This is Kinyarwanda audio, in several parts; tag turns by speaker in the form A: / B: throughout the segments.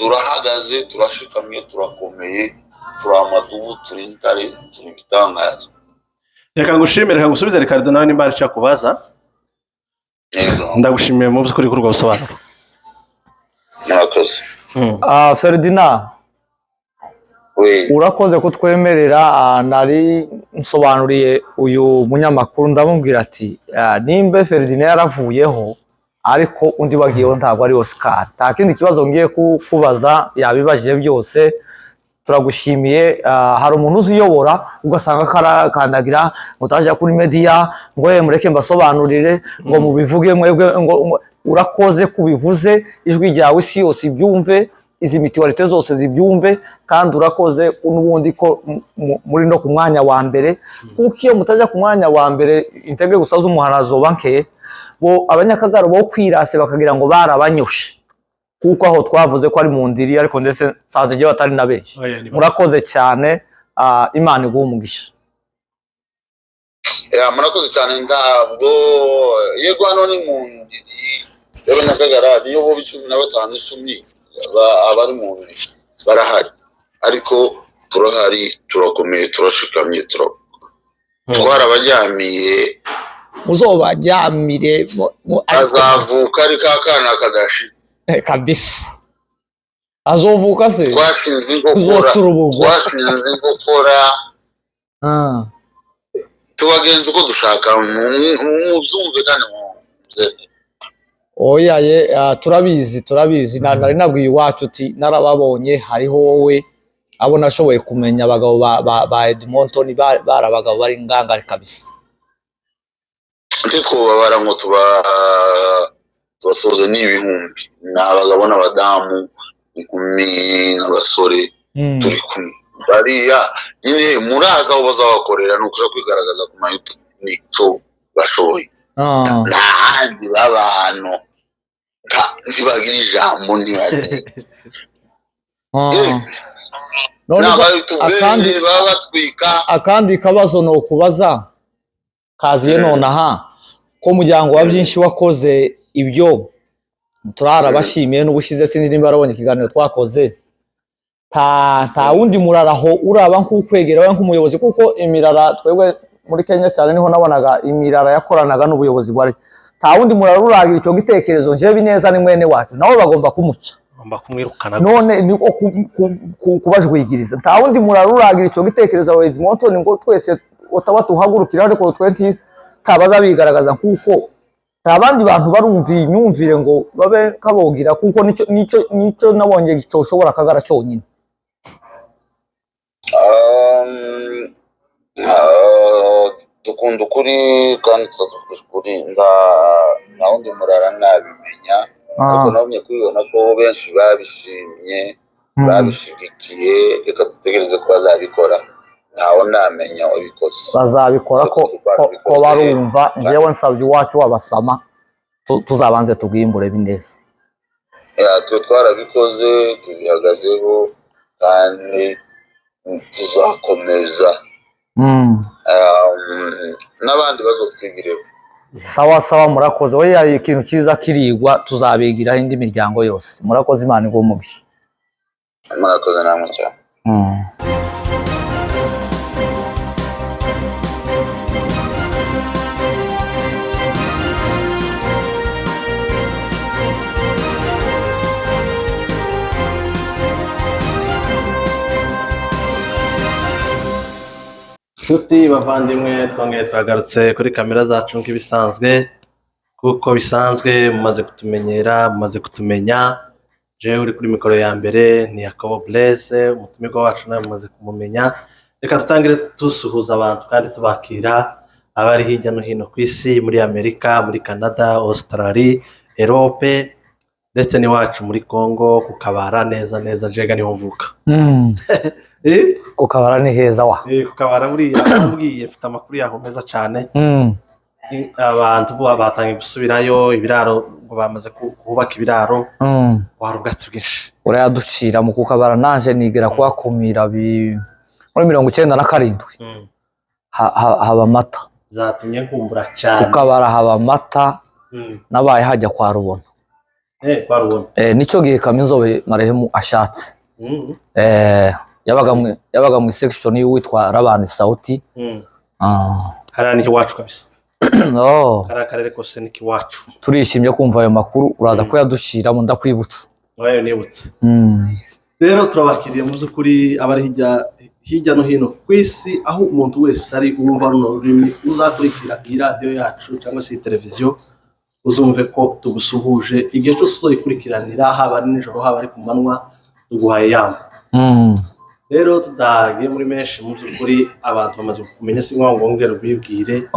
A: turahagaze turashikamye turakomeye turamadubu turintare turibitangaza.
B: Reka ngushimire, reka ngusubize Ricardo nawe nimba arica kubaza. Ndagushimiye mu by'ukuri kuri ubwo busobanuro.
A: Murakoze.
C: Ferdinand, urakoze kutwemerera. Nari nsobanuriye uyu munyamakuru ndamubwira ati nimba Ferdinand yaravuyeho ariko undi wagiyeho ntabwo ari Oscar. Nta kindi kibazo ngiye kubaza, yabibajije byose. Turagushimiye. Hari umuntu uziyobora ugasanga karakandagira ngo utaje kuri media ngo mureke mbasobanurire ngo mubivuge mwebwe ngo urakoze kubivuze, ijwi ryawe isi yose ibyumve, izi mituwarite zose zibyumve, kandi urakoze n'ubundi ko muri no ku mwanya wa mbere, kuko iyo mutaja ku mwanya wa mbere intege gusa z'umuharazo banke bo abanyakagaro bo kwirase bakagira ngo barabanyoshe, kuko aho twavuze ko ari mu ndiri ariko ndetse sanze je batari na benshi. Murakoze cyane. Imana iguhe umugisha.
A: Murakoze cyane. Ndabwo yego hano ni mu ndiri y'abanyakagara niyo bo 15 abari mu ndiri barahari, ariko turahari turakomeye turashikamye twarabajyamiye.
C: Muzobajyamire
A: azavuka ari kakana kadashize
C: kabisa. Azovuka se
A: twashinze gukora tubagenza uko dushaka mubyumve kandi muzebe.
C: Oya turabizi nari nabwiye iwacu uti narababonye hariho wowe abo nashoboye kumenya abagabo ba Edmonton bari abagabo bari ngangare kabisa.
A: Twobabara ngo tubasoze n'ibihumbi n'abagabo n'abadamu inkumi n'abasore turi kumwe bariya nyine muraza aho bazabakorera nukuja kwigaragaza ku mayutu n'icyo bashoboye. N'ahandi babano ntibagira ijambo ntibagire
C: akandi kabazo no kubaza kaziye nonaha ko muryango wa byinshi wakoze ibyo turarabashimiye n'ubushize sinzi nimba barabonye ikiganiro twakoze. Ta wundi muraraho uraba nk'ukwegera we nk'umuyobozi, kuko imirara twebwe muri Kenya cyane niho nabonaga imirara yakoranaga n'ubuyobozi bwari. Ta wundi murara uragira icyo gitekerezo nje bineza ni mwene wacu nawe bagomba kumuca,
B: bagomba kumwirukana
C: none niko kubajwigiriza. Ta wundi murara uragira icyo gitekerezo wa Edmonton ngo twese utaba tuhagurukira ariko 20 tabaza bigaragaza kuko abandi bantu barumva imyumvire ngo babe kabogira, kuko nico nabonye gicoshobora kagara cyonyine.
A: Dukunda ukuri kandi tuzavuga ukuri. Nta wundi murara nabimenya, ariko nabonye kubibona ko benshi babishimye babishigikiye. Reka dutegereze ko bazabikora, ntaho namenya wabikoze.
C: Bazabikora ko barumva. Jewe nsabye iwacu wabasama tuzabanze tubwimbure bineza.
A: Twarabikoze tubihagazeho kandi tuzakomeza n'abandi bazotwigireho.
C: Sawa murakoze. Oya ikintu cyiza kirigwa tuzabigiraho indi miryango yose. Murakoze. Imana iguhe umugisha.
A: Murakoze namwe cyane.
B: Nshuti bavandimwe, twongeye twagarutse kuri kamera zacu nk'ibisanzwe, kuko bisanzwe mumaze kutumenyera, mumaze kutumenya. Jewe uri kuri mikoro ya mbere ni Yakobo Blaise, umutumirwa wacu nawe mumaze kumumenya. Reka tutangire tusuhuza abantu kandi tubakira abari hirya no hino ku isi, muri Amerika, muri Canada, Australia, Europe, ndetse n'iwacu muri Congo kukabara neza jega niho mvuka.
C: Kukabara ni heza wa.
B: Kukabara buriya mfite amakuru yaho meza cyane. Abantu bo batangiye gusubirayo, ibiraro ngo bamaze kubaka ibiraro. Wari ubwatsi bwinshi
C: urayaducira mu Kukabara. Nanje nigera kuhakumira muri 97 haba amata.
B: Zatumye nkumbura cyane
C: Kukabara haba amata. Nabaye hajya kwa Rubona
B: Kwarubona.
C: Nico gihe Kaminzobe marehemu ashatse. Yabaga mu section y'uwitwa Rabani Sauti.
B: Hariya ni iwacu kabisa.
C: No.
B: Kariya karere kose ni iwacu.
C: Turishimye kumva ayo makuru uraza ko yadushiramo ndakwibutsa.
B: Wayo nibutse. Rero turabakiriye mu by'ukuri abari hirya no hino ku isi, aho umuntu wese ari wumva runo rurimi uzakurikira iyi radio yacu cyangwa se televiziyo, uzumve ko tugusuhuje igihe cyose uzayikurikiranira, haba ari nijoro haba ari ku manywa, tuguhaye yamba. Rero tudagiye muri menshi, mu by'ukuri abantu bamaze kumenya, si ngombwa ngongere ubibwire.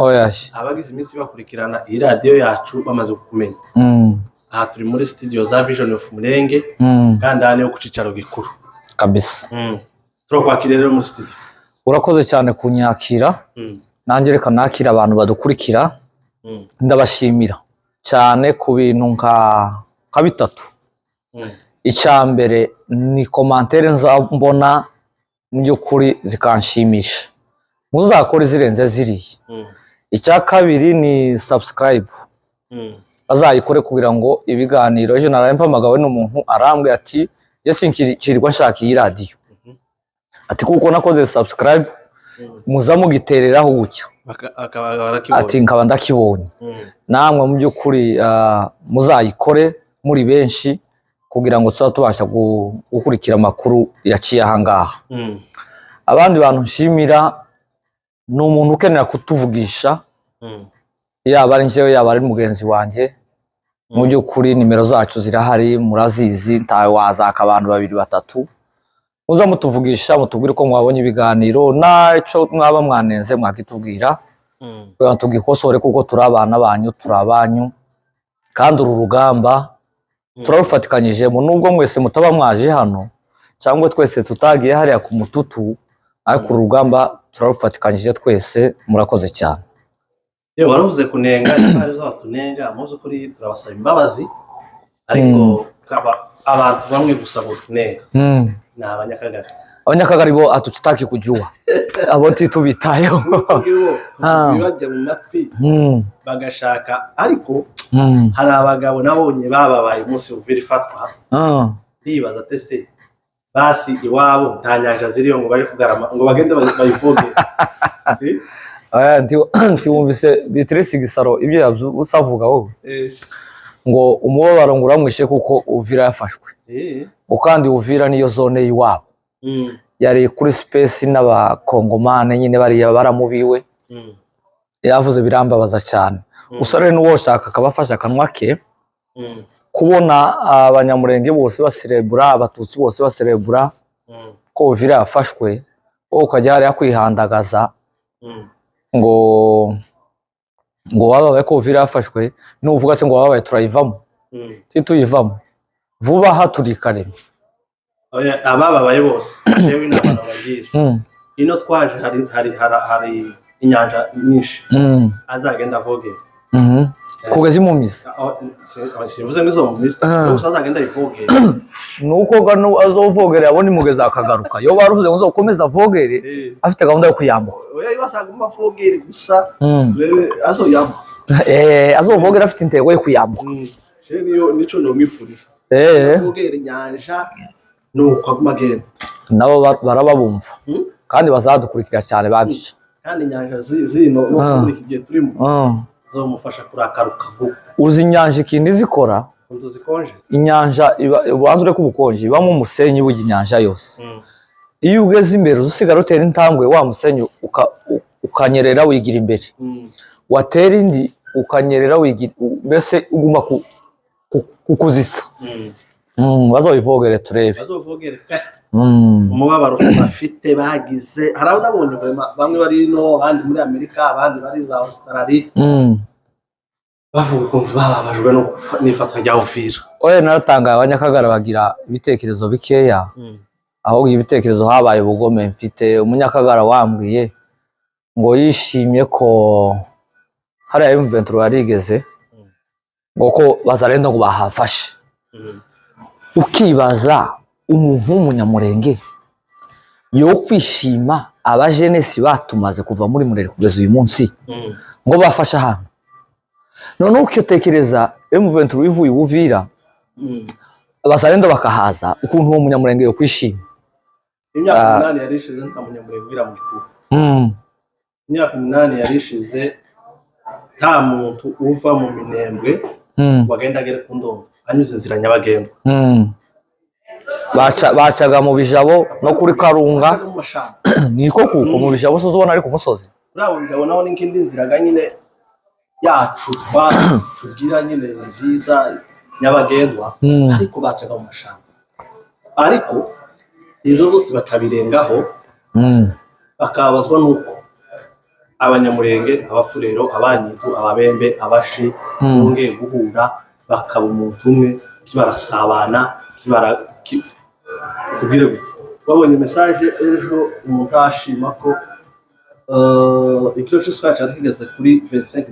B: Abagize iminsi bakurikirana iyi radio yacu bamaze kumenya. Aha turi muri studio za Vision of Murenge, kandi aha niho ku cicaro gikuru
C: kabisa.
B: Turakwakira rero mu studio.
C: Urakoze cyane kunyakira. Nanjye reka nakira abantu badukurikira. Ndabashimira cyane ku bintu nka bitatu. Icambere ni commentaire nzambona mu by'ukuri zikanshimisha, muzakora zirenze ziriye. Icya kabiri ni subscribe, azayikore kugira ngo ibiganiro ejo narampamagawe n'umuntu arambwe ati je sinkirirwa nshaka iyi radio, ati kuko nakoze subscribe muza mugitereraho gucya ati nkaba ndakibonye. Namwe mu by'ukuri muzayikore muri benshi kugira ngo tubasha gukurikira amakuru yaciye ahangaha. Abandi bantu nshimira ni umuntu ukenera kutuvugisha, yaba ari njyewe yaba ari mugenzi wanjye. Mu by'ukuri nimero zacu zirahari, murazizi, ntawe wazaka abantu 2-3 muza mutuvugisha, mutubwire ko mwabonye ibiganiro, naco mwaba mwanenze mwakitubwira kugira tugikosore, kuko turabana banyu turabanyu, kandi uru rugamba turarufatikanyije mu nubwo mwese mutaba mwaje hano cyangwa twese tutagiye hariya ku mututu, ariko uru rugamba turarufatikanyije twese. Murakoze cyane.
B: Waravuze kunenga n'abari zabatunenga, mu by'ukuri turabasaba imbabazi, ariko abantu bamwe gusa botunenga ni Abanyakagari.
C: Abanyakagari bo atutaki kujua abo titubitayo
B: bibajya mu matwi bagashaka, ariko hari abagabo nabonye bababaye umunsi uvira ifatwa, bibaza tese basi iwabo nta nyanja ziriyo ngo baje kugarama ngo bagende bayifoge.
C: Ntiwumvise Beatrice Gisaro ibyo yavuga wowe ngo umubabaro ngo uramwishe kuko Uvira yafashwe, kandi Uvira niyo zone y'iwabo. Yari kuri space n'abakongomane nyine bari baramubiwe, yavuze birambabaza cyane. Usare n'uwo shaka akabafasha akanwa ke, kubona abanyamurenge bose baserebura, abatutsi bose baserebura ko Uvira yafashwe, ukajya hariya kwihandagaza ngo wababaye ko Uvira yafashwe, n'uvuga se ngo wababaye turayivamo, tuyivamo vuba haturikane.
B: Abababaye bose yewe n'abantu bagira ino twaje hari inyanja nyinshi azagenda avoge
C: kugeza imumiza,
B: sivuze ngo izo mumira azagenda ivoge,
C: nuko gano azovogera abone mugeza akagaruka. Yo baruvuze ngo uzokomeza avogere afite gahunda yo kuyambuka.
B: Oya ibasaguma avogere gusa turebe azoyambuka,
C: azovogera afite intego yo kuyambuka.
B: Je nico no mwifuriza avogere inyanja nuko agumagenda, nabo
C: barababumva kandi bazadukurikira cyane bagiye,
B: kandi inyanja zino no kuri igihe turimo zomufasha kurakaruka vuba.
C: Uzi inyanja ikindi zikora
B: zikonje,
C: inyanja ubanzure ko ubukonje ibamo umusenyi w'inyanja yose. Iyo ugeze imbere usigara utera intambwe, wa musenyi ukanyerera wigira imbere, watera indi ukanyerera wigira, mbese uguma kukuzitsa. Bazovogere turebe,
B: bazovogere umubabaro bafite bagize. Hari abo nabonye bamwe bari no abandi muri Amerika, abandi bari za Australia, bavuga ukuntu bababajwe no n'ifatwa rya Uvira.
C: Oya naratangaye, Abanyakagara bagira ibitekerezo bikeya, ahubwo ibitekerezo habaye ubugome. Mfite Umunyakagara wambwiye ngo yishimye ko hariya M23 yarigeze ngo ko bazarenda ngo bahafashe. Ukibaza umuntu w'umunyamurenge yo kwishima abajenesi batumaze kuva muri Murere kugeza uyu munsi ngo bafasha hano, none ukiyotekereza M23 ivuye Uvira abazalendo bakahaza ukuntu uwo munyamurenge yo kwishima.
B: Imyaka 8 yarishize nta munyamurenge wira mu gikuba. Imyaka 8 yarishize nta muntu uva mu Minembwe wagenda agere ku Ndongo anyuze inzira nyabagendwa.
C: Bacaga mu Bijabo no kuri Karunga niko kuko mu Bijabo so zobona ari ku musozi.
B: Urabo Bijabo naho n'ikindi nzira nyine yacu tugira nyine nziza nyabagendwa ariko bacaga mu mashamba. Ariko ibyo bose bakabirengaho bakabazwa nuko abanyamurenge, abafurero, abanyitu, ababembe, abashi bongeye guhura bakaba umuntu umwe kibarasabana kubwire gute. Babonye message ejo umuntu ashima ko ikiro cy'isukari cyarigeze kuri $25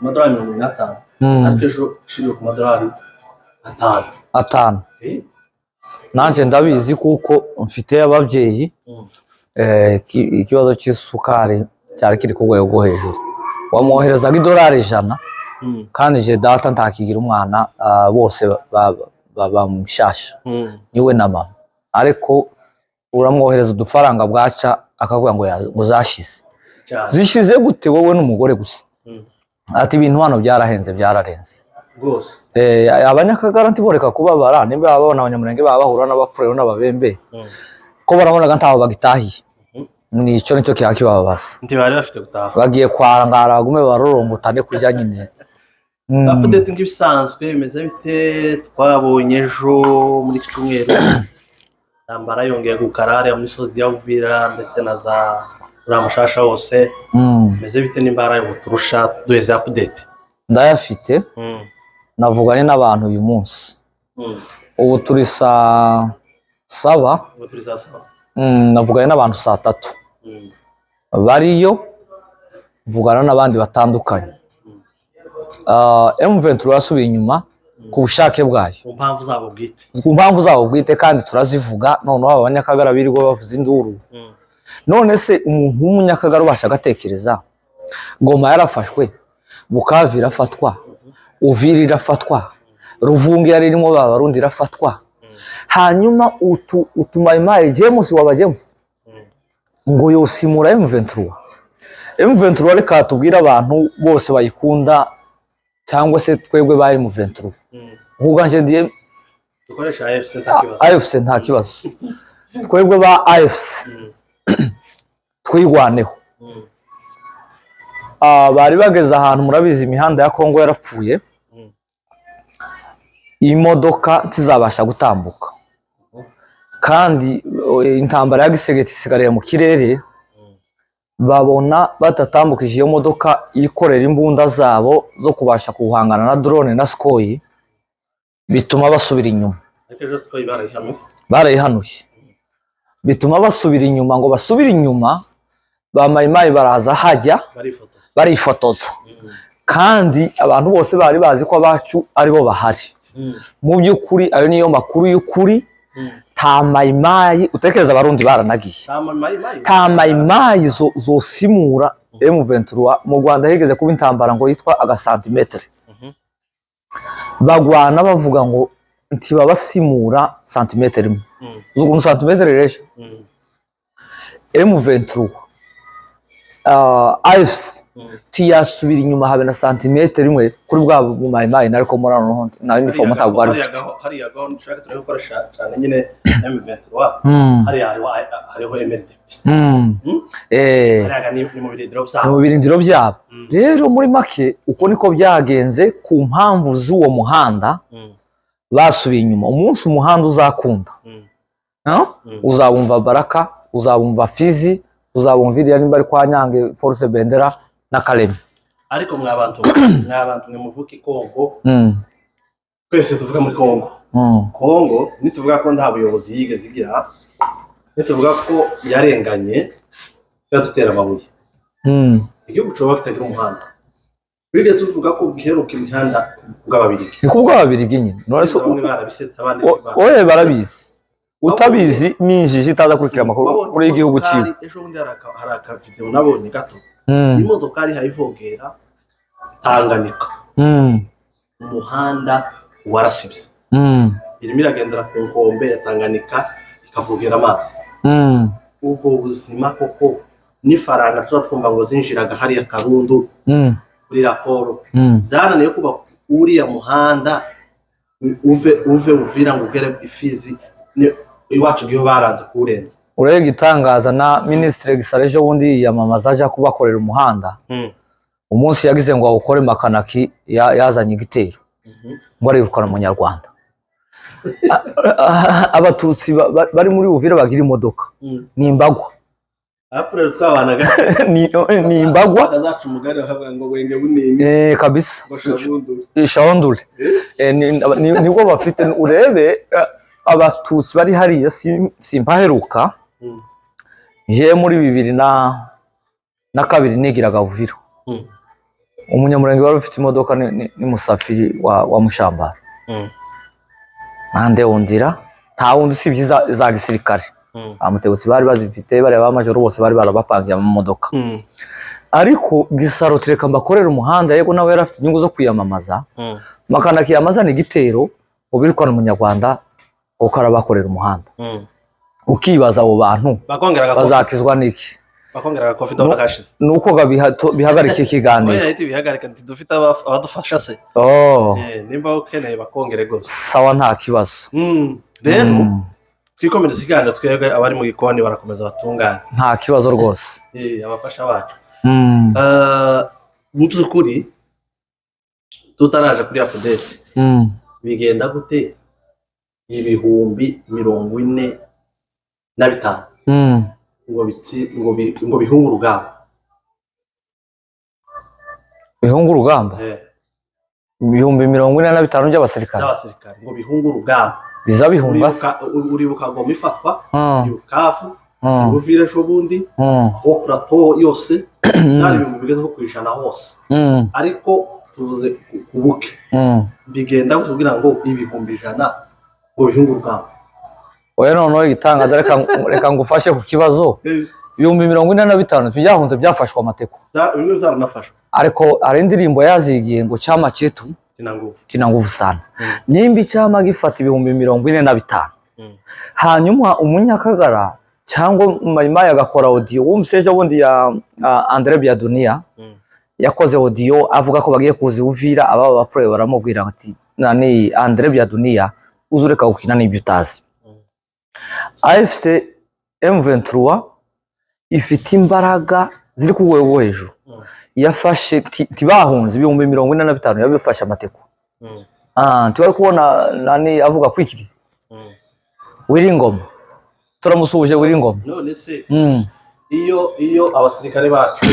B: amadolari 50 ariko ejo shiriye ku madolari 5.
C: Nanje ndabizi kuko mfite ababyeyi ikibazo cy'isukari cyari kiri ku rwego rwo hejuru. Wamwoherezaga $100 kandi je data ntakigira umwana bose bamushasha niwe na mama, ariko uramwohereza udufaranga bwaca akavuga ngo zashize. Zishize gute wowe n'umugore gusa? Ati ibintu hano byarahenze byararenze
B: rwose.
C: Abanyakagara ntiboreka kubabara nimba babona abanyamurenge bahura n'abafurero n'ababembe ko barabonaga ntaho bagitahiye. Nico nicyo kibabaza.
B: Nti bari bafite gutaha
C: bagiye kwarangara bagume barorombutane kurya nyine.
B: Update nk'ibisanzwe bimeze bite? Twabonye ejo muri cyumweru Ntambara yongeye gukarare mu misozi ya Uvira ndetse na za Uramushasha hose. Bimeze bite n'imbara yo turusha duheze update?
C: Ndayafite. Navuganye n'abantu uyu munsi. Ubu turi saa 7. Navuganye n'abantu saa 3. Bariyo mvugana n'abandi batandukanye. M23 yasubiye inyuma ku bushake bwayo. Ku mpamvu zabo bwite kandi turazivuga noneho abanyakagara birirwa bavuza induru. None se umuntu w'umunyakagara ubasha gatekereza Goma yarafashwe, Bukavu irafatwa, Uvira irafatwa, Ruvungi yaririmo Barundi irafatwa. Hanyuma utumayimaye James waba James ngo yosimura M23. M23 reka tubwira abantu bose bayikunda cyangwa se twebwe ba M23. Ubwanje ndiye
B: dukoresha AFC nta kibazo.
C: AFC nta kibazo. Twebwe ba AFC twigwaneho. Bari bageze ahantu murabizi imihanda ya Kongo yarapfuye. Imodoka ntizabasha gutambuka. Kandi intambara ya Gisegeti isigariye mu kirere. Babona batatambukije iyo modoka ikorera imbunda zabo zo kubasha guhangana na drone na Skoyi, bituma basubira inyuma.
B: Ejo Skoyi
C: barayihanuye. Bituma basubira inyuma, ngo basubira inyuma bamayimayi baraza hajya barifotoza. Kandi abantu bose bari bazi ko abacu aribo bahari. Mu by'ukuri ayo niyo makuru y'ukuri. Nta mayimayi utekereza abarundi baranagiye. Nta mayimayi zosimura M23. Mu Rwanda higeze kuba intambara ngo yitwa agasantimetre. Bagwana bavuga ngo ntibabasimura santimetre imwe. Ukuntu santimetre resha M23 AFC tiyasubira inyuma habe na santimetre imwe kuri bwa mayimayi nariko murano na uniform tabwari bifite.
B: Hari yago nshaka turikoresha cyane nyine M23. Hariho MLDP. Hariya ni mu birindiro byabo.
C: Mu birindiro byabo. Rero muri make uko niko byagenze ku mpamvu z'uwo muhanda basubiye inyuma. Umunsi umuhanda uzakunda uzabumva Baraka, uzabumva Fizi, uzabumva iriya nimba ari kwa Nyange Force Bendera na Kalemi.
B: Ariko mwabantu mwe muvuki Kongo. Twese tuvuga muri Kongo. Kongo nituvuga ko nta buyobozi yigeze igira. Nituvuga ko yarenganye yadutera amabuye. Igihugu cyo kitagira umuhanda. Bigeze tuvuga ko giheruka imihanda bw'ababirigi.
C: Ni kubw'ababirigi nyine.
B: None so barabisetse abandi.
C: Oye barabizi. Utabizi ninjije itaza kurikira amakuru kuri igihugu cyiwe.
B: Ejo bundi haraka video nabonye gato. Imodoka ari hayivogera Tanganyika. Umuhanda warasibye irimo iragendera ku nkombe ya Tanganyika ikavogera amazi ubwo buzima koko n'ifaranga tuba twumva ngo zinjiraga hariya Karundu kuri raporo zananiye kuba uriya muhanda uve uvira ngo ugere Ifizi iwacu giho baranze kurenza.
C: Urega itangaza na Ministre Gisareje wundi yamamaza aja kubakorera umuhanda umunsi yagize ngo awukore makanaki yazanye igitero ngo arirukana umunyarwanda. Abatutsi bari muri Uvira bagira imodoka ni imbagwa
B: afurero twabanaga
C: ni imbagwa
B: akazaca umugari bakavuga ngo wenge bunini
C: kabisa shawundure nibwo bafite. Urebe abatutsi bari hariya simpaheruka je muri 2002 nigiraga Uvira umunyamurenge wari ufite imodoka ni Musafiri wa Mushambara nande undira nta wundi usibye za gisirikare amutegutsi bari bazifite bari abamajoro bose bari barabapangiye mu modoka ariko Gisaro tireka mbakorera umuhanda yego nawe yarafite inyungu zo kwiyamamaza makanaki yamazana igitero ubirukana umunyarwanda ukarabakorera umuhanda ukibaza abo bantu bazakizwa niki
B: bakongera kofi dona kashize
C: nuko bihagarika ikiganiro
B: oya iti bihagarika dufite abadufasha se nimba ukeneye bakongere gose
C: sawa nta kibazo
B: rero twikomereza ikiganiro twebwe abari mu gikoni barakomeza batunganya
C: nta kibazo rwose
B: abafasha bacu mu byukuri tutaraje kuri update bigenda gute 45,000 ngo bihunga urugamba
C: bihunga urugamba 45,000 by'abasirikare
B: ngo bihunga urugamba
C: biza bihunga
B: uribuka ngo mifatwa yukafu Uvira shobundi ho plateau yose cyari ibintu bigeze ko kwishana hose ariko tuvuze kubuke bigenda kutubwira ngo 1,100 ngo bihunga urugamba.
C: Oya none igitangaza reka ngufashe ku kibazo 45,000 byahunze byafashwa amateko
B: bimwe byaranafashwa
C: ariko ari indirimbo yazigiye ngo cyama cyetu kina nguvu sana nimbi cyama gifata 45,000 hanyuma umunyakagara cyangwa Mayimaya agakora audio wumseje bundi ya Andre Biadunia yakoze audio avuga ko bagiye kuzi Uvira aba bafure baramubwira ati nani Andre Biadunia uzureka gukina n'ibyo utazi. AFC M23 ifite imbaraga ziri ku rwego hejuru yafashe tibahunze 45,000 yabifashe amateko tubari kubona nani avuga kwiki Wiringoma turamusuje Wiringoma
B: none se iyo abasirikare bacu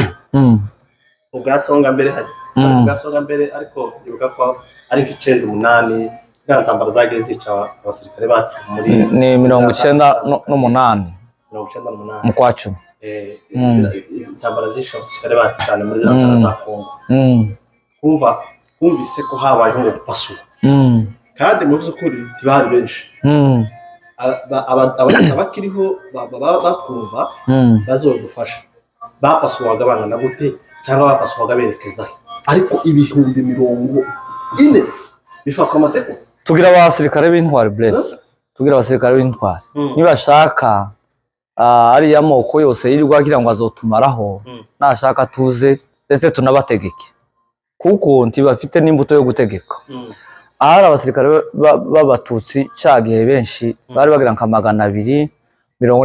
B: ubwasonga mbere hari ubwasonga mbere ariko ibuka ko ari 98 zantambara zagiye zica abasirikare bacu muri
C: ni 98 mu kwa 10
B: intambara zisha abasirikare bacu cyane muri zantambara za Kongo kumvise ko habayeho ngo gupasura kandi mu byukuri tibari benshi abakiriho batwumva bazodufasha bapasuwaga bangana gute cyangwa bapasuwaga berekeza ariko 40,000 bifatwa amateko
C: tugira abasirikare b'intwari bless tugira abasirikare b'intwari nibashaka ari yamoko yose yirirwa agira ngo azotumaraho nashaka tuze ndetse tunabategeke kuko ntibafite n'imbuto yo gutegeka ahari abasirikare b'abatutsi cyagihe benshi bari bagira nka 200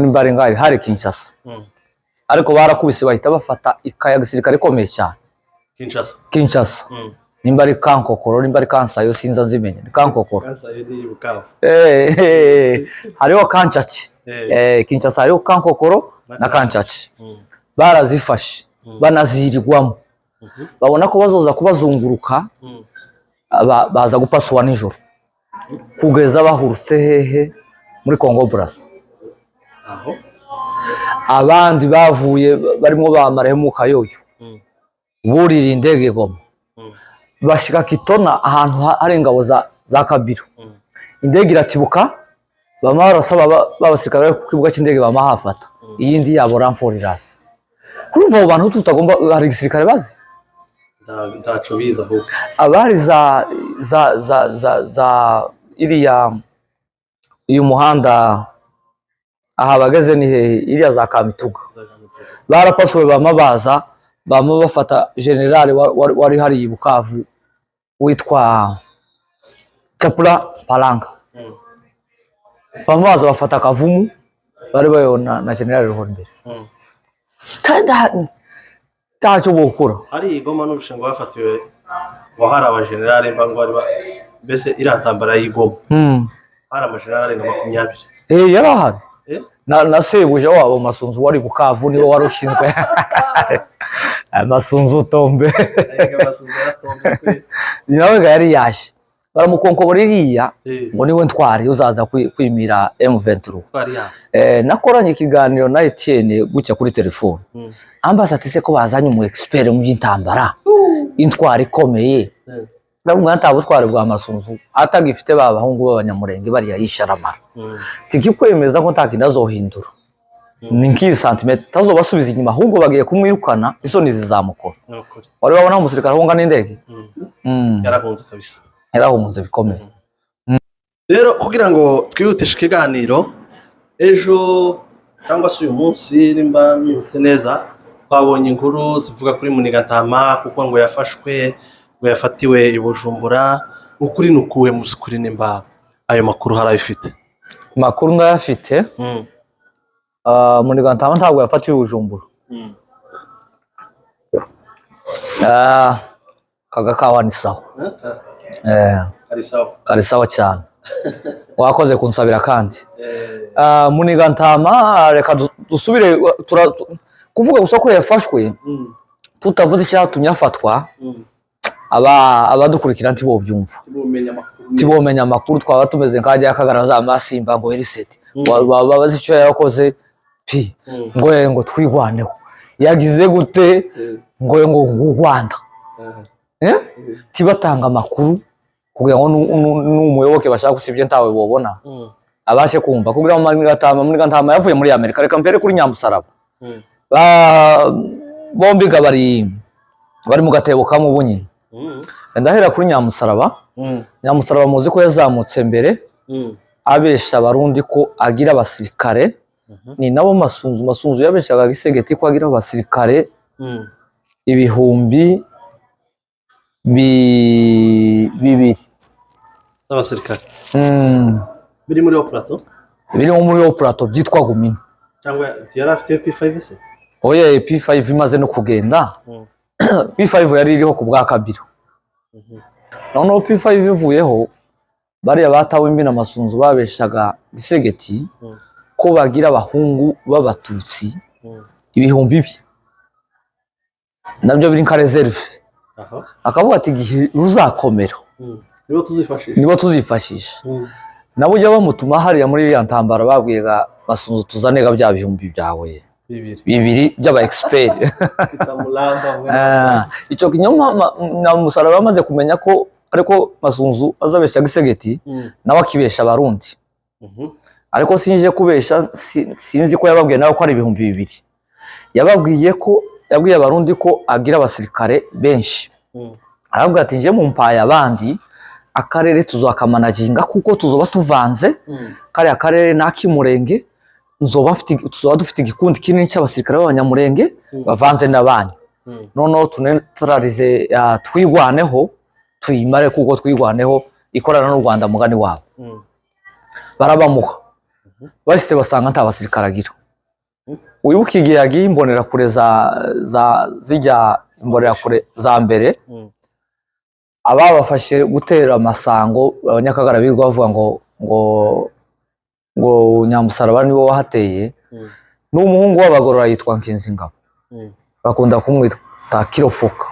C: n'imbare ngari hari Kinshasa ariko barakubise bahita bafata ikaya gisirikare ikomeye cyane Kinshasa nimba ari Kankokoro nimba ari Kansayo sinza nzimenye Kankokoro
B: Kansayo ni Bukavu
C: hariho Kanchachi Kinshasa hariho Kankokoro na Kanchachi barazifashe banazirigwamo babona ko bazoza kubazunguruka baza gupaswa nijoro kugeza bahurutse hehe muri Congo Brazza abandi bavuye barimo bamarahemuka yoyo burira indege Goma bashika Kitona ahantu hari ingabo za Kabiro indege iratibuka bama barasaba babasirikare ku kibuga cy'indege bama hafata iyindi yabo ramforirasi urumva abo bantu tutagomba hari gisirikare bazi
B: ntaco biza ahubwo
C: abari za iriya uyu muhanda aha bageze ni hehe iriya za Kamituga barapasuwe bamabaza bama bafata generale wari hari i Bukavu witwa Chapula Palanga bamabaza bafata Kavumu bari bayona na generale Ruhondere ntacyo bukura
B: ari Goma n'urushingo bafatiwe wahari abagenerale mbango bari mbese irantambara y'Igoma hari abagenerale nka 20
C: yarahari na sebuja wabo Masunzu wari Bukavu niwe wari ushinzwe Masunzu Tombe nawe yari yaje baramukonkobora iriya ngo niwe ntwari uzaza kwimira M23 nakoranye ikiganiro na Etienne gucya kuri telefone ambaza ati se ko bazanye umu expert mu by'intambara intwari ikomeye nabwo ntabutware bwa Masunzu atagifite babahungu b'abanyamurenge bari yisharamara tikikwemeza ko ntakintu azohindura ni nk'i santimetre tazobasubiza inyuma ahubwo bagiye kumwirukana isoni zizamukora wari wabona umusirikare ahunga n'indege
B: yarahunze kabisa
C: yarahunze bikomeye
B: rero kugira ngo twihutishe ikiganiro ejo cyangwa se uyu munsi nimba nibutse neza twabonye inkuru zivuga kuri Munigatama kuko ngo yafashwe ngo yafatiwe i Bujumbura ukuri nukuwe musukuri nimba ayo makuru harayifite
C: makuru ndayafite Munigatama ntabwo yafatiwe i Bujumbura kagakawa ni sawa ari sawa cyane wakoze kunsabira kandi Munigatama reka dusubire kuvuga gusa ko yafashwe tutavuze icyatumye afatwa abadukurikira ntibo byumva tibomenya amakuru twaba tumeze nkajya akagaragaza amasimba ngo Elisete babaze icyo yakoze ngo twigwaneho yagize gute ngo Rwanda tibatanga amakuru kugira ngo n'umuyoboke bashaka gusibye ntawe bobona abashe kumva kugira ngo Munigatama yavuye muri Amerika reka mbere kuri Nyamusaraba bombi bari mu gatebo kamwe bunyine ndahera kuri Nyamusaraba muzi ko yazamutse mbere abesha abarundi ko agira abasirikare ni nabo Masunzu yabeshaga Gisegeti ko agira abasirikare ibihumbi bibiri
B: abasirikare biri muri
C: Plateau byitwa Gumino
B: cyangwa yari afite P5 se
C: oye P5 imaze no kugenda P5 yari iriho ku bwa Kabila noneho P5 ivuyeho bariya batawe imbi na Masunzu babeshaga Gisegeti ko bagira abahungu b'abatutsi ibihumbi bi nabyo biri nka reserve akavuga ati igihe ruzakomera nibo tuzifashisha nabo ujya bamutuma hariya muri iriya ntambara babwiga Masunzu tuzanega bya bihumbi byawe bibiri by'aba expert icyo kinyoma Nyamusaraba bamaze kumenya ko ariko Masunzu azabesha Gisegeti nawe akibesha abarundi ariko sinje kubesha sinzi ko yababwiye nawe ko ari ibihumbi bibiri yababwiye ko yabwiye abarundi ko agira abasirikare benshi aravuga ati nje mu mpaye abandi akarere tuzakamanaginga kuko tuzoba tuvanze kare akarere n'akimurenge tuzoba dufite igikundi kinini cy'abasirikare b'abanyamurenge bavanze n'abanyu noneho tunetralize twigwaneho tuyimare kuko twigwaneho ikorana n'u Rwanda mugani wabo barabamuha basite basanga nta basirikare agira wibuka igihe yagiye imbonera kure zijya imbonera kure za mbere ababafashe gutera amasango abanyakagara birwa bavuga ngo Nyamusaraba nibo wahateye n'umuhungu w'abagorora yitwa Nkinzingabo bakunda kumwita Kirofuka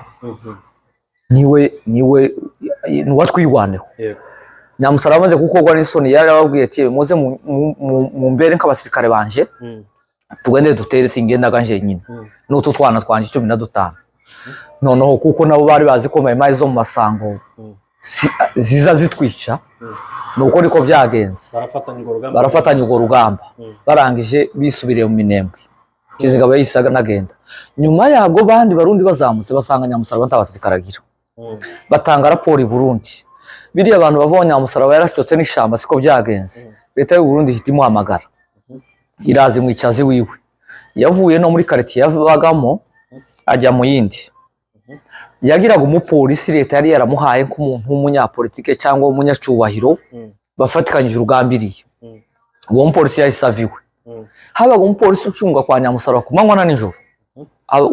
C: niwe watwigwaneho Nyamusaraba amaze gukogwa n'isoni yari ababwiye ati muze mu mbere nk'abasirikare banje tugende dutere singendaga nje nyine n'utu twana twanje 15 noneho kuko nabo bari bazi ko mayimayi zo mu masango ziza zitwica nuko niko byagenze barafatanya urwo rugamba barangije bisubiriye mu Minembwe Kizinga bayisaga nagenda nyuma yabwo bandi barundi bazamutse basanga Nyamusaraba ntabasirikare agira batanga raporo i Burundi biriya abantu bavonye Nyamusaraba yaracotse n'ishamba siko byagenze leta y'u Burundi ihita imuhamagara irazi mwicazi wiwe yavuye no muri quartier yavagamo ajya mu yindi yagiraga umupolisi leta yari yaramuhaye nk'umuntu w'umunyapolitike cyangwa umunyacubahiro bafatikanyije urugambiriye uwo mupolisi yahisaviwe habaga umupolisi ucunga kwa Nyamusaraba ku manywa na nijoro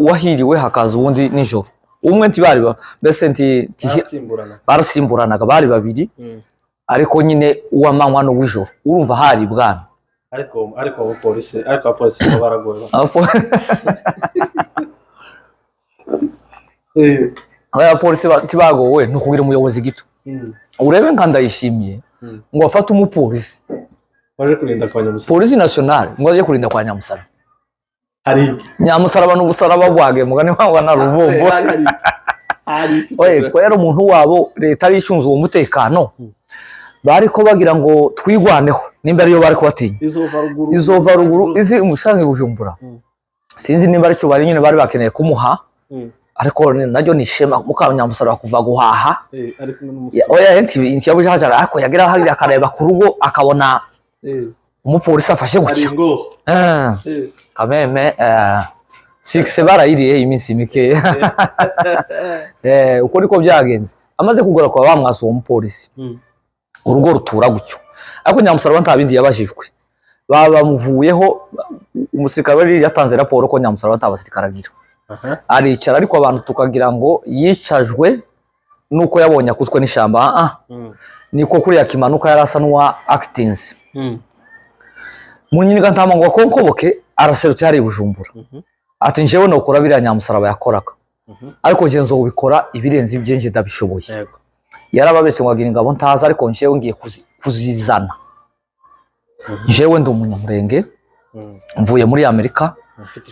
C: wahiriwe hakaza uwundi nijoro umwe ntibari mbese barasimburanaga bari babiri ariko nyine uw'amanywa n'uw'ijoro urumva hari bwana
B: ariko abapolisi baragoye
C: abapolisi tibagowe no kugira umuyobozi gito urebe nka Ndayishimiye ngo afate umupolisi
B: waje kurinda kwa Nyamusaraba
C: polisi nationale ngo aje kurinda kwa Nyamusaraba
B: hari
C: Nyamusaraba n'ubusaraba bwage mugani wangwa na ruvumbo oye kwera umuntu wabo leta yicunze uwo mutekano bariko bagira ngo twigwaneho nimba ariyo bariko batinya izova ruguru izi umusange Bujumbura sinzi nimba ari cyo bari nyine bari bakeneye kumuha ariko najyo nishema muka Nyamusaraba kuva guhaha oya enti yabujaja ariko yagira hagira akareba ku rugo akabona umupolisi afashe gutya kameme 6 barayiriye iminsi mike uko niko byagenze amaze kugora kwa bamwasa uwo mupolisi urugo rutura gutyo ariko Nyamusaraba nta bindi yabajijwe bamuvuyeho umusirikare wari yatanze raporo ko Nyamusaraba ntabasirikare agira aricara ariko abantu tukagira ngo yicajwe nuko yabonye akuzwe n'ishamba niko kuri yakimanuka yarasa n'uwa actings munyiniga ntama ngo konkoboke araserutse hari Bujumbura ati njewe no kora biriya Nyamusaraba yakoraga ariko nje nzo ubikora ibirenze ibyenje ndabishoboye yarababetse ngo agira ingabo ntaza ariko njewe ngiye kuzizana njewe ndi umunyamurenge mvuye muri Amerika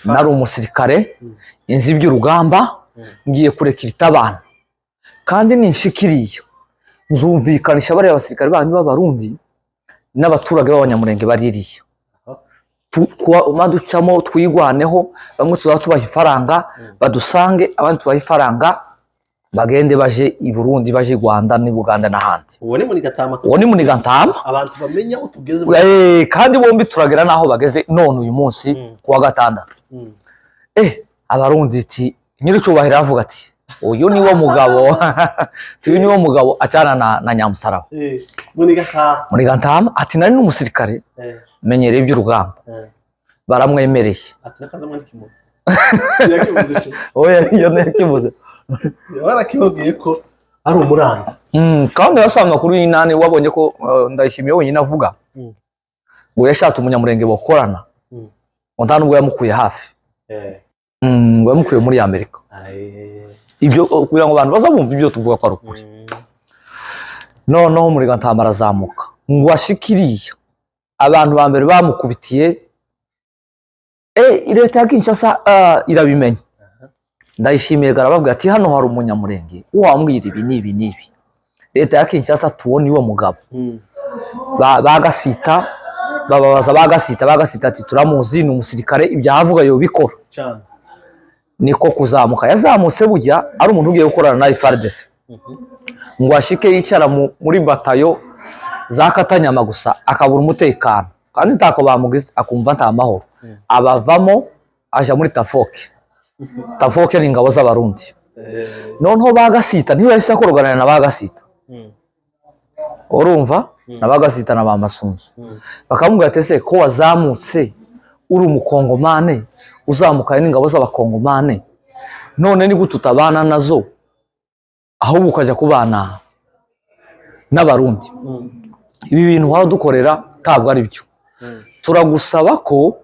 C: nari umusirikare inzi by'urugamba ngiye kurekira itabana kandi ninshikiriye nzumvikanisha bari abasirikare banyu b'abarundi n'abaturage b'abanyamurenge baririye maducamo twigwaneho bamwe tuzatubaha ifaranga badusange abandi tubaha ifaranga bagende baje i Burundi baje Rwanda ni Buganda n'ahandi
B: uwo ni muri Gatama abantu bamenya utugeze
C: kandi bombi turagera naho bageze none uyu munsi kuwa gatandatu abarundi iti nyiricubahira avuga ati uyu ni wo mugabo tuyu ni wo mugabo acana na Nyamusaraba muri Gatama ati nari n'umusirikare menyereye iby'urugamba baramwemereye
B: ati nakazamwe n'ikimo
C: oya iyo nakimuze
B: barakibabwiye ko ari umuranga
C: kandi yasanga kuri y'inani wabonye ko Ndayishimiye wenyine avuga ngo yashatse umunyamurenge bakorana ngo nta nubwo yamukuye hafi ngo yamukuye muri Amerika ibyo kugira ngo abantu bazabumva ibyo tuvuga ko ari ukuri noneho muri Gatama arazamuka ngo ashikiriye abantu ba mbere bamukubitiye leta ya Kinshasa irabimenya Ndayishimiye garababwira ati hano hari umunyamurenge wambwira ibi nibi leta ya Kinshasa tubona iwo mugabo bagasita bababaza bagasita ati turamuzi ni umusirikare ibyahavuga yo bikora cyane niko kuzamuka yazamutse bujya ari umuntu ugiye gukorana na FARDC ngo ashike yicara muri batayo za Katanyama gusa akabura umutekano kandi ntako bamugize akumva nta mahoro abavamo aja muri Tafoke ni ingabo z'abarundi noneho bagasita niyo yahise akorogana na bagasita urumva na bagasita na bamasunzu bakamubwira ati ese ko wazamutse uri umukongomane uzamukaye n'ingabo z'abakongomane none ni gute utabana nazo ahubwo ukajya kubana n'abarundi ibi bintu waho dukorera ntabwo ari byo turagusaba ko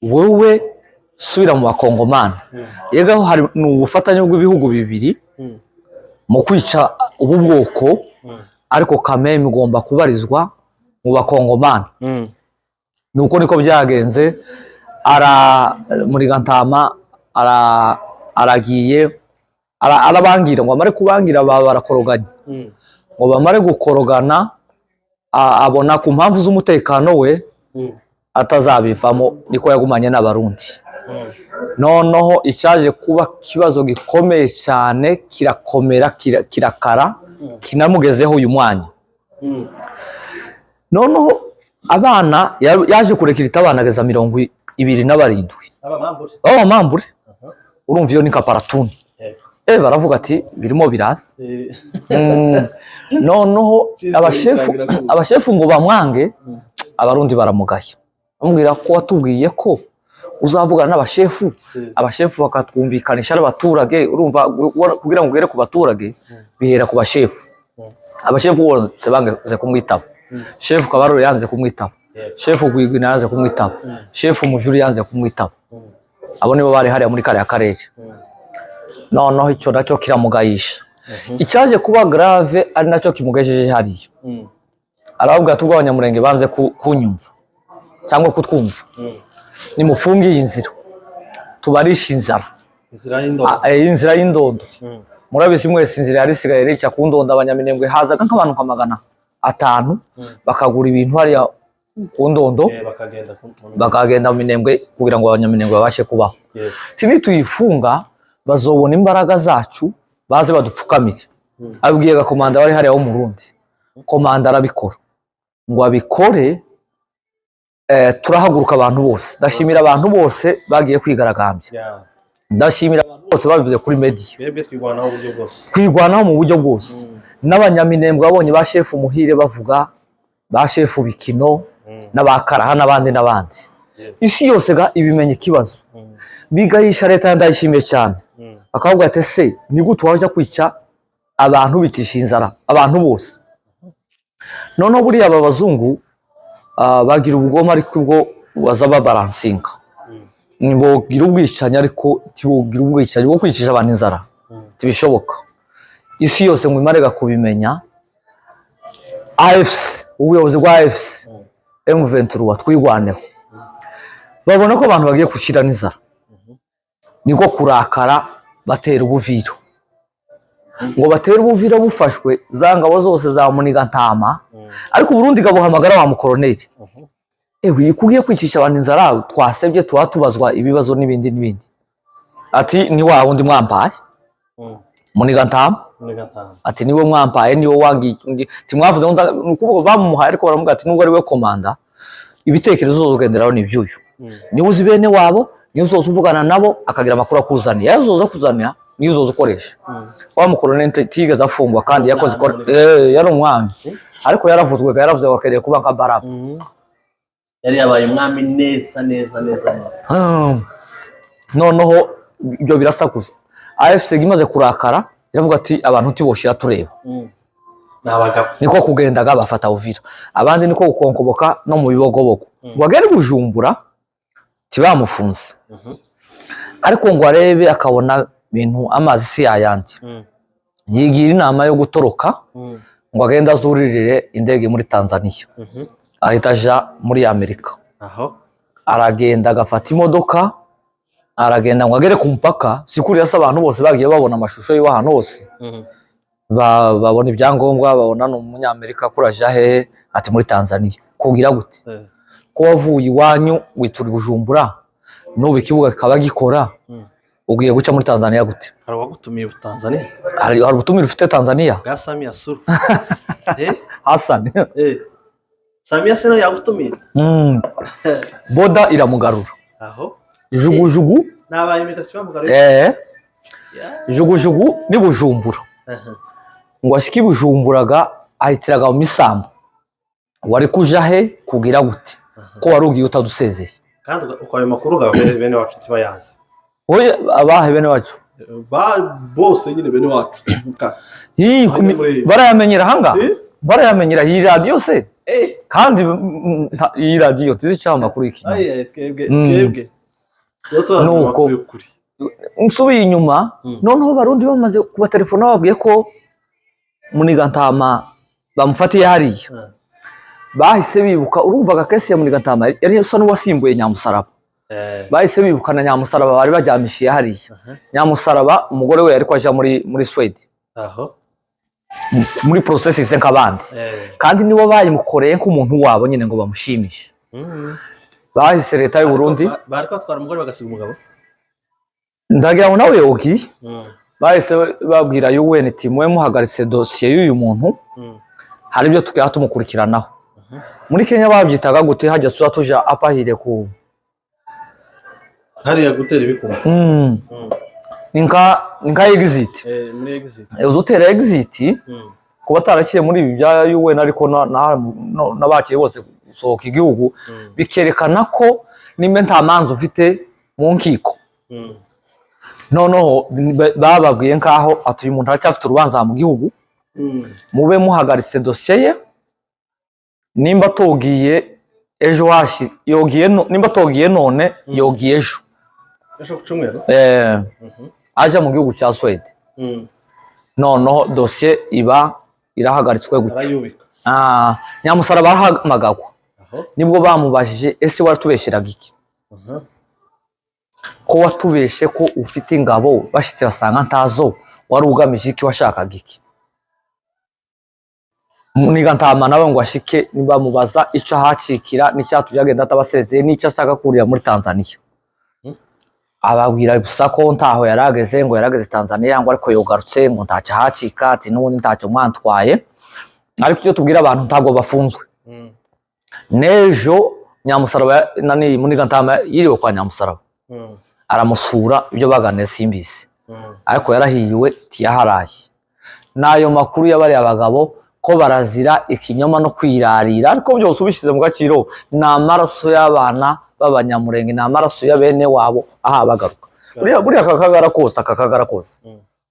C: wowe subira mu bakongomane yega hari n'ubufatanye bw'ibihugu bibiri mu kwica ubu bwoko ariko kameme igomba kubarizwa mu bakongomane nuko niko byagenze muri Gatama aragiye arabangira ngo amare kubangira barakoroganya ngo bamare gukorogana abona ku mpamvu z'umutekano we atazabivamo niko yagumanye n'abarundi noneho icyaje kuba kibazo gikomeye cyane kirakomera kirakara kinamugezeho uyu mwanya. Noneho abana yaje kurekirita abana ageza 27 abamambure urumva iyo ni kaparatuni baravuga ati birimo biraza. Noneho abashefu ngo bamwange, abarundi baramugaya bamubwira ko watubwiye ko uzavugana n'abashefu, abashefu bakatwumvikanisha n'abaturage. Urumva kugira ngo ugere ku baturage bihera ku bashefu. Abashefu bose banze kumwitaba, shefu Kabarore yanze kumwitaba, shefu Gwigwina yanze kumwitaba, shefu Mujuri yanze kumwitaba. Abo nibo bari hariya muri kare akarere. Noneho icyo nacyo kiramugayisha. Icyaje kuba grave ari nacyo kimugejeje hariya. Aravuga ati Abanyamurenge banze kunyumva cyangwa kutwumva, nimufunge iyi nzira tubarisha inzara, inzira y'indondo. Murabizi mwese inzira yari isigaye rica ku ndondo. Abanyaminembwe hazaga nk'abantu nka 500 bakagura ibintu hariya ku ndondo bakagenda mu Minembwe kugira ngo Abanyaminembwe babashe kubaho. Tini tuyifunga bazobona imbaraga zacu baze badupfukamire. Abwiye gakomanda wari hariya wo mu Burundi, komanda arabikora ngo abikore. Turahaguruka abantu bose, ndashimira abantu bose bagiye kwigaragambya, ndashimira abantu bose babivuze kuri media, kwigwanaho mu buryo bwose. N'Abanyaminembwe babonye ba shefu Muhire bavuga, ba shefu Bikino n'abakaraha n'abandi. Isi yose ibimenye ikibazo bigayisha leta. Ndayishimiye cyane. Bakavuga ati se ni gute waje kwica abantu bicisha inzara abantu bose. Noneho buriya aba bazungu bagira ubugoma ariko ubwo bazaba baransinga, nibogira ubwicanyi ariko tibogira ubwicanyi bwo kwicisha abantu inzara, tibishoboka. Isi yose ngo imarega kubimenya. AFC, ubuyobozi bwa AFC M23 twigwaneho, babona ko abantu bagiye gushira n'inzara, niko kurakara batera ubuviro. Ngo batera ubuviro bufashwe za ngabo zose za Munigantama, ariko Burundi gabuhamagara wa mukoroneri. Kugiye kwicisha abantu inzara, twasebye tubatubazwa ibibazo n'ibindi. Ati ni wa wundi mwampaye Munigantama, ati niwe mwampaye, niwe wangiye timwavuze nukuvuga bamumuhaye, ariko baramuga ati nubwo ari we komanda ibitekerezo uzogenderaho ni byuyu, ni uzi bene wabo, ni uzoza uvugana nabo akagira amakuru akuzaniye, yazoza kuzanira ni uzoza ukoresha. Wa mukoroneri tigeze afungwa kandi yakoze yari umwami, ariko yaravuzwe wakereye kuba nka Baraba.
B: Yari yabaye umwami neza.
C: Noneho ibyo birasakuza. AFC imaze kurakara iravuga ati abantu tiboshira tureba. Niko kugendaga bafata Uvira, abandi niko gukonkoboka no mu bibogobogo. Wagera Bujumbura tibamufunze, ariko ngo arebe akabona bintu amazi si yayandi. Yigira inama yo gutoroka ngo agenda azuririre indege muri Tanzania, ahita aja muri Amerika. Aragenda agafata imodoka, aragenda ngo agere ku mupaka. Sikuri yasa abantu bose bagiye babona amashusho y'ahantu hose, babona ibyangombwa, babona n'umunyamerika kuraja hehe, ati muri Tanzania. Kugira gute ko wavuye iwanyu witura Bujumbura n'ubu ikibuga kikaba gikora, ugiye guca muri Tanzania gute?
B: Hari wagutumiye Tanzania?
C: Hari ubutumire ufite Tanzania?
B: Bwa Samia Suluhu
C: Hassan
B: Samia se yagutumiye.
C: Boda iramugarura jugujugu
B: nabaye imigasiyo bamugarura.
C: Jugujugu ni Bujumbura. Ngo ashiki Bujumburaga ahitiraga mu Misamba. Wari kuja he kugira gute ko warugiye utadusezeye?
B: Kandi uko makuru gawe bene wacu tibayazi.
C: Oya abahe bene wacu
B: bose nyine bene wacu tuvuka
C: barayamenyera hanga, barayamenyera iyi radio se. Kandi iyi radio tizica amakuru iki.
B: Twebwe
C: nuko nsubiye inyuma. Noneho Barundi bamaze kuba telefone babwiye ko Munigantama bamufatiye hariya, bahise bibuka. Urumvaga kesi ya Munigantama yari yasa n'uwasimbuye Nyamusaraba. Bahise bibukana Nyamusaraba bari bajyamishiye hariya. Nyamusaraba umugore we yari kwaje muri Sweden, muri processes nk'abandi, kandi nibo bayimukoreye nk'umuntu wabo nyine ngo bamushimishe. bahise leta y'u Burundi
B: bariko batwara umugore bagasiga umugabo
C: ndagira ngo nawe yogi bahise babwira UN ati mwe muhagaritse dossier y'uyu muntu hari ibyo tukira tumukurikiranaho muri Kenya babyitaga gute hajya tuja apahire ku
B: hariya gutera ibikuma
C: inka exit
B: muri exit
C: uzutera exit kuba tarakiye muri ibi bya UN ariko n'abakiye bose gusohoka igihugu bikerekana ko nimbe nta manzi ufite mu nkiko noneho bababwiye nkaho atuye umuntu aracyafite urubanza mu gihugu mube muhagaritse dossier ye nimba togiye ejo hashi yogiye nimba togiye none yogiye ejo
B: ku cyumweru
C: aja mu gihugu cya Sweden noneho dossier iba irahagaritswe gutyo Nyamusara bahamagagwa nibwo bamubajije ese waratubesheraga iki ko watubeshe ko ufite ingabo bashitse basanga ntazo wari ugamije iki washakaga iki muniga ntama nawe ngo ashike nibamubaza ico hacikira n'icyatujagenda atabasezeye n'icyo ashaka kurira muri Tanzania ababwira gusa ko ntaho yarageze ngo yarageze Tanzania ngo ariko yogarutse ngo ntacyo hacika ati n'ubundi ntacyo mwantwaye ariko icyo tubwira abantu ntabwo bafunzwe nejo Nyamusaraba nani muniga ntama yiriwe kwa Nyamusaraba aramusura ibyo baganiriye simbisi ariko yarahiyiwe tiyaharaye nayo makuru yabari abagabo ko barazira ikinyoma no kwirarira ariko byose ubishize mu gaciro n'amaraso y'abana b'abanyamurenge n'amaraso ya bene wabo aha bagaruka buriya kakagara kose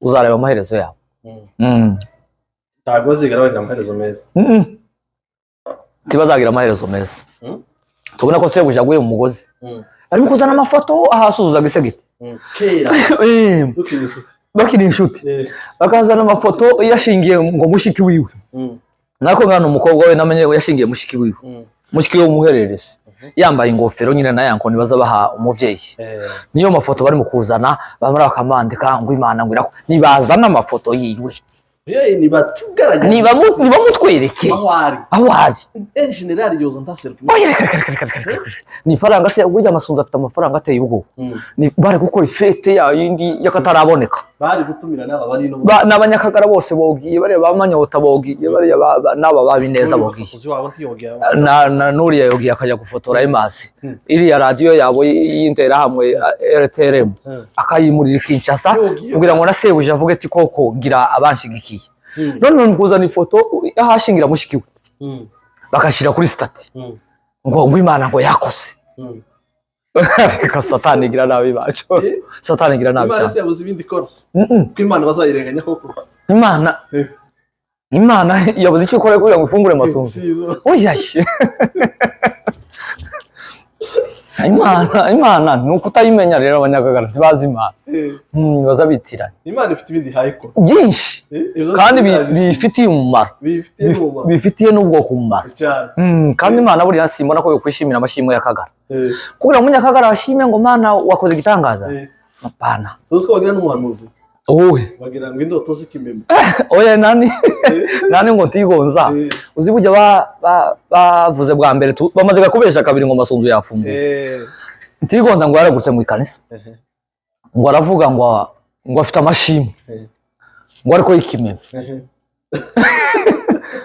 C: uzareba amaherezo yabo
B: tago zigarabira amaherezo meza
C: tibazagira amaherezo meza tubona ko sebuja aguye mu mugozi arimo kuzana amafoto ahasuzuzaga isegiti
B: kera
C: bakiri inshuti bakazana amafoto yashingiye ngo mushiki wiwe nako ngana umukobwa we namenye yashingiye mushiki wiwe mushiki we umuhererese yambaye ingofero nyine na yanko nibaza baha umubyeyi niyo mafoto bari mu kuzana bamara bakamandika ngo Imana ngo irako nibazana amafoto yiwe niba mutwereke aho ari
B: general yoza ntaseruka
C: ni faranga se burya amasunzu afite amafaranga ateye ubwo ni bari gukora ifete ya yindi yakataraboneka
B: bari gutumira n'aba bari no
C: n'abanyakagara bose bogiye bari bamanyota bogiye bari n'aba babineza bogiye na nuriya yogiye akajya gufotora imazi iriya radio yabo y'intera hamwe RTRM akayimurira Kinshasa kugira ngo na sebuja avuge ati koko ngira abanshigikiye none nkuzana ifoto ahashingira mushikiwe bakashira kuri stati ngo Imana ngo yakose ko satani igira nabi bacu satani igira nabi cyane
B: Imana yabuze ibindi kora ko Imana bazayirenganya koko
C: Imana yabuze icyo ikora kugira ngo ifungure masunzu oyaye Imana nuko utayimenya rero abanyakagara ntibazi Imana bazabitiranye
B: Imana ifite ibindi hayiko
C: byinshi kandi bifitiye umumaro bifitiye n'ubwoko umumaro kandi Imana buri hasi mbona ko yokwishimira amashimwe y'akagara kugira ngo umunyakagara ashime ngo Mana wakoze igitangaza apana
B: tuziko bagira n'umuhanuzi
C: owe
B: bagira ngo indoto zikimeme
C: oya nani ngo ntigonza uzi bujya bavuze bwa mbere bamaze gakubesha kabiri ngo masunzu yafunguye ntigonza ngo yaragutse mu ikanisa ngo aravuga ngo afite amashimwe ngo ariko yikimeme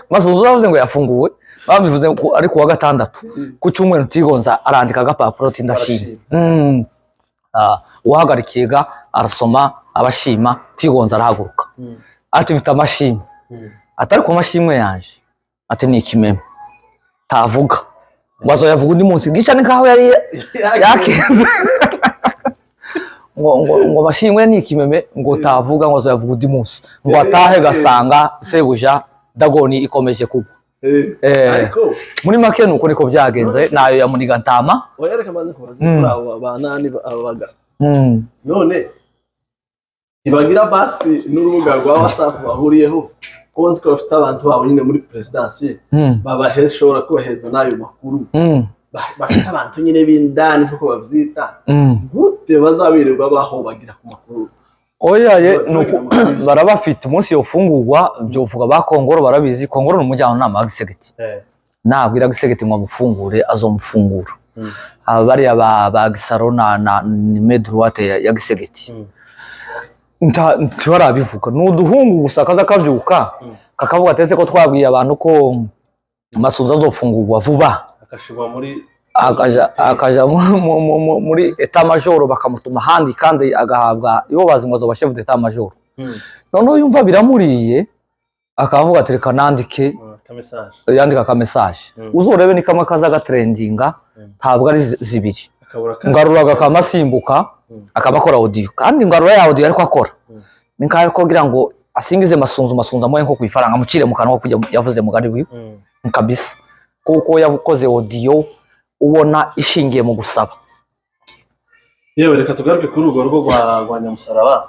C: masunzu bavuze ngo yafunguwe babivuze ari kuwa gatandatu ku cyumweru ntigonza arandika agapapuro tindashimye uwahagarikiga arasoma abashima tigonza arahaguruka ati bita amashimwe atari ku mashimwe yaje ati ni ikimeme tavuga bazo yavuga undi munsi gisha nikaho yari yakenze ngo mashimwe ni ikimeme ngo tavuga ngo yavuga undi munsi ngo atahe gasanga sebuja dagoni ikomeje kugwa ariko muri make nuko niko byagenze nayo ya Muniga Ntama
B: oyareka maze kubaza kuri abo banani abaga none ibagira basi n'urubuga rwa WhatsApp bahuriyeho konzi ko bafite abantu babo nyine muri presidency babaheshora kubaheza nayo makuru bafite abantu nyine bindani kuko bavyita gute bazabirirwa baho bagira ku makuru
C: oyaye nuko barabafite umunsi yofungurwa byo vuga ba Kongoro barabizi Kongoro n'umujyano nama gisegeti nabwira gisegeti ngo amufungure azomufungura bari ba Gisaro na Medruate ya Gisegeti ntibarabivuga n'uduhungu gusa kaza kavyuka kakavuga atese ko twabwiye abantu ko Masunzu azofungurwa vuba
B: akashirwa muri
C: akaja muri etat major bakamutuma handi kandi agahabwa ibo bazimwazo ba chef d'etat major none yumva biramuriye akavuga ati reka nandike yandika ka message uzorebe ni kamwe kaza gatrendinga ntabwo ari zibiri ngaruraga kamasimbuka akabakora audio kandi ngarura ya audio ariko akora ninkaye ko gira ngo asingize Masunzu amoye nko kwifaranga mucire mu kanwa kujya yavuze mugari wi kabisa kuko yavukoze audio ubona ishingiye mu gusaba
B: yewe reka tugaruke kuri urwo rugo rwa Nyamusaraba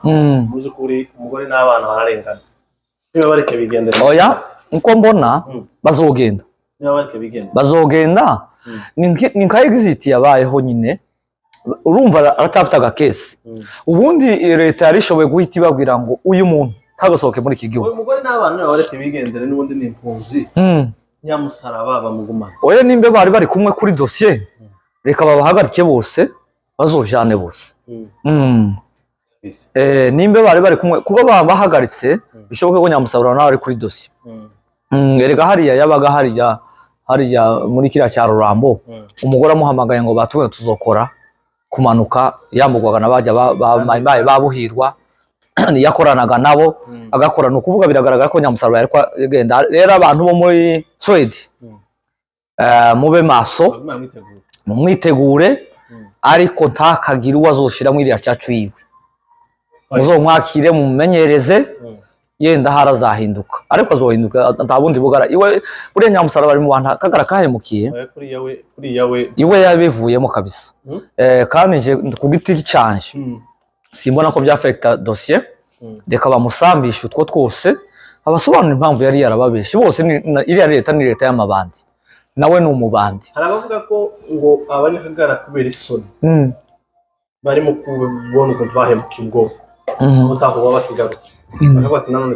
B: muzi kuri umugore n'abana bararengana niba bareke bigendera
C: oya nko mbona bazogenda
B: niba bareke bigendera
C: bazogenda ni nka exit yabayeho nyine urumva aracafite agakesi ubundi leta yarishoboye guhita ibabwira ngo uyu muntu tagasohoke muri iki gihugu
B: umugore n'abana niba bareke bigendera n'ubundi ni impunzi Nyamusaraba bamugumana
C: oya nimbe bari bari kumwe kuri dossier reka babahagarike bose bazojane bose nimbe bari kumwe kuba babahagaritse bishoboke ko Nyamusaraba nawe ari kuri dossier erega hariya yabaga hariya muri kiriya cya Rurambo umugore amuhamagaye ngo batuwe tuzokora kumanuka yamugwaga nabaje babuhirwa yakoranaga nabo agakorana ukuvuga biragaragara ko Nyamusaraba yariko agenda rero abantu bo muri Sweden mube maso mumwitegure ariko ntakagira uwazoshira muri iriya cyacu yiwe muzomwakire mumenyereze yenda harazahinduka ariko azohinduka ntabundi bugara iwe buri Nyamusaraba ari mu bantu kagara kahemukiye
B: kuri yawe
C: iwe yabivuyemo kabisa kandi nje ku giti cyanje simbona ko byafekta dossier reka bamusambisha utwo twose abasobanura impamvu yari yarababeshe bose iriya leta ni leta y'amabandi nawe ni umubandi
B: harabavuga ko ngo abanyakagara kubera isoni bari mu kubona ukuntu bahemukiye ubwo utaho bakigarutse bakavuga ati nanone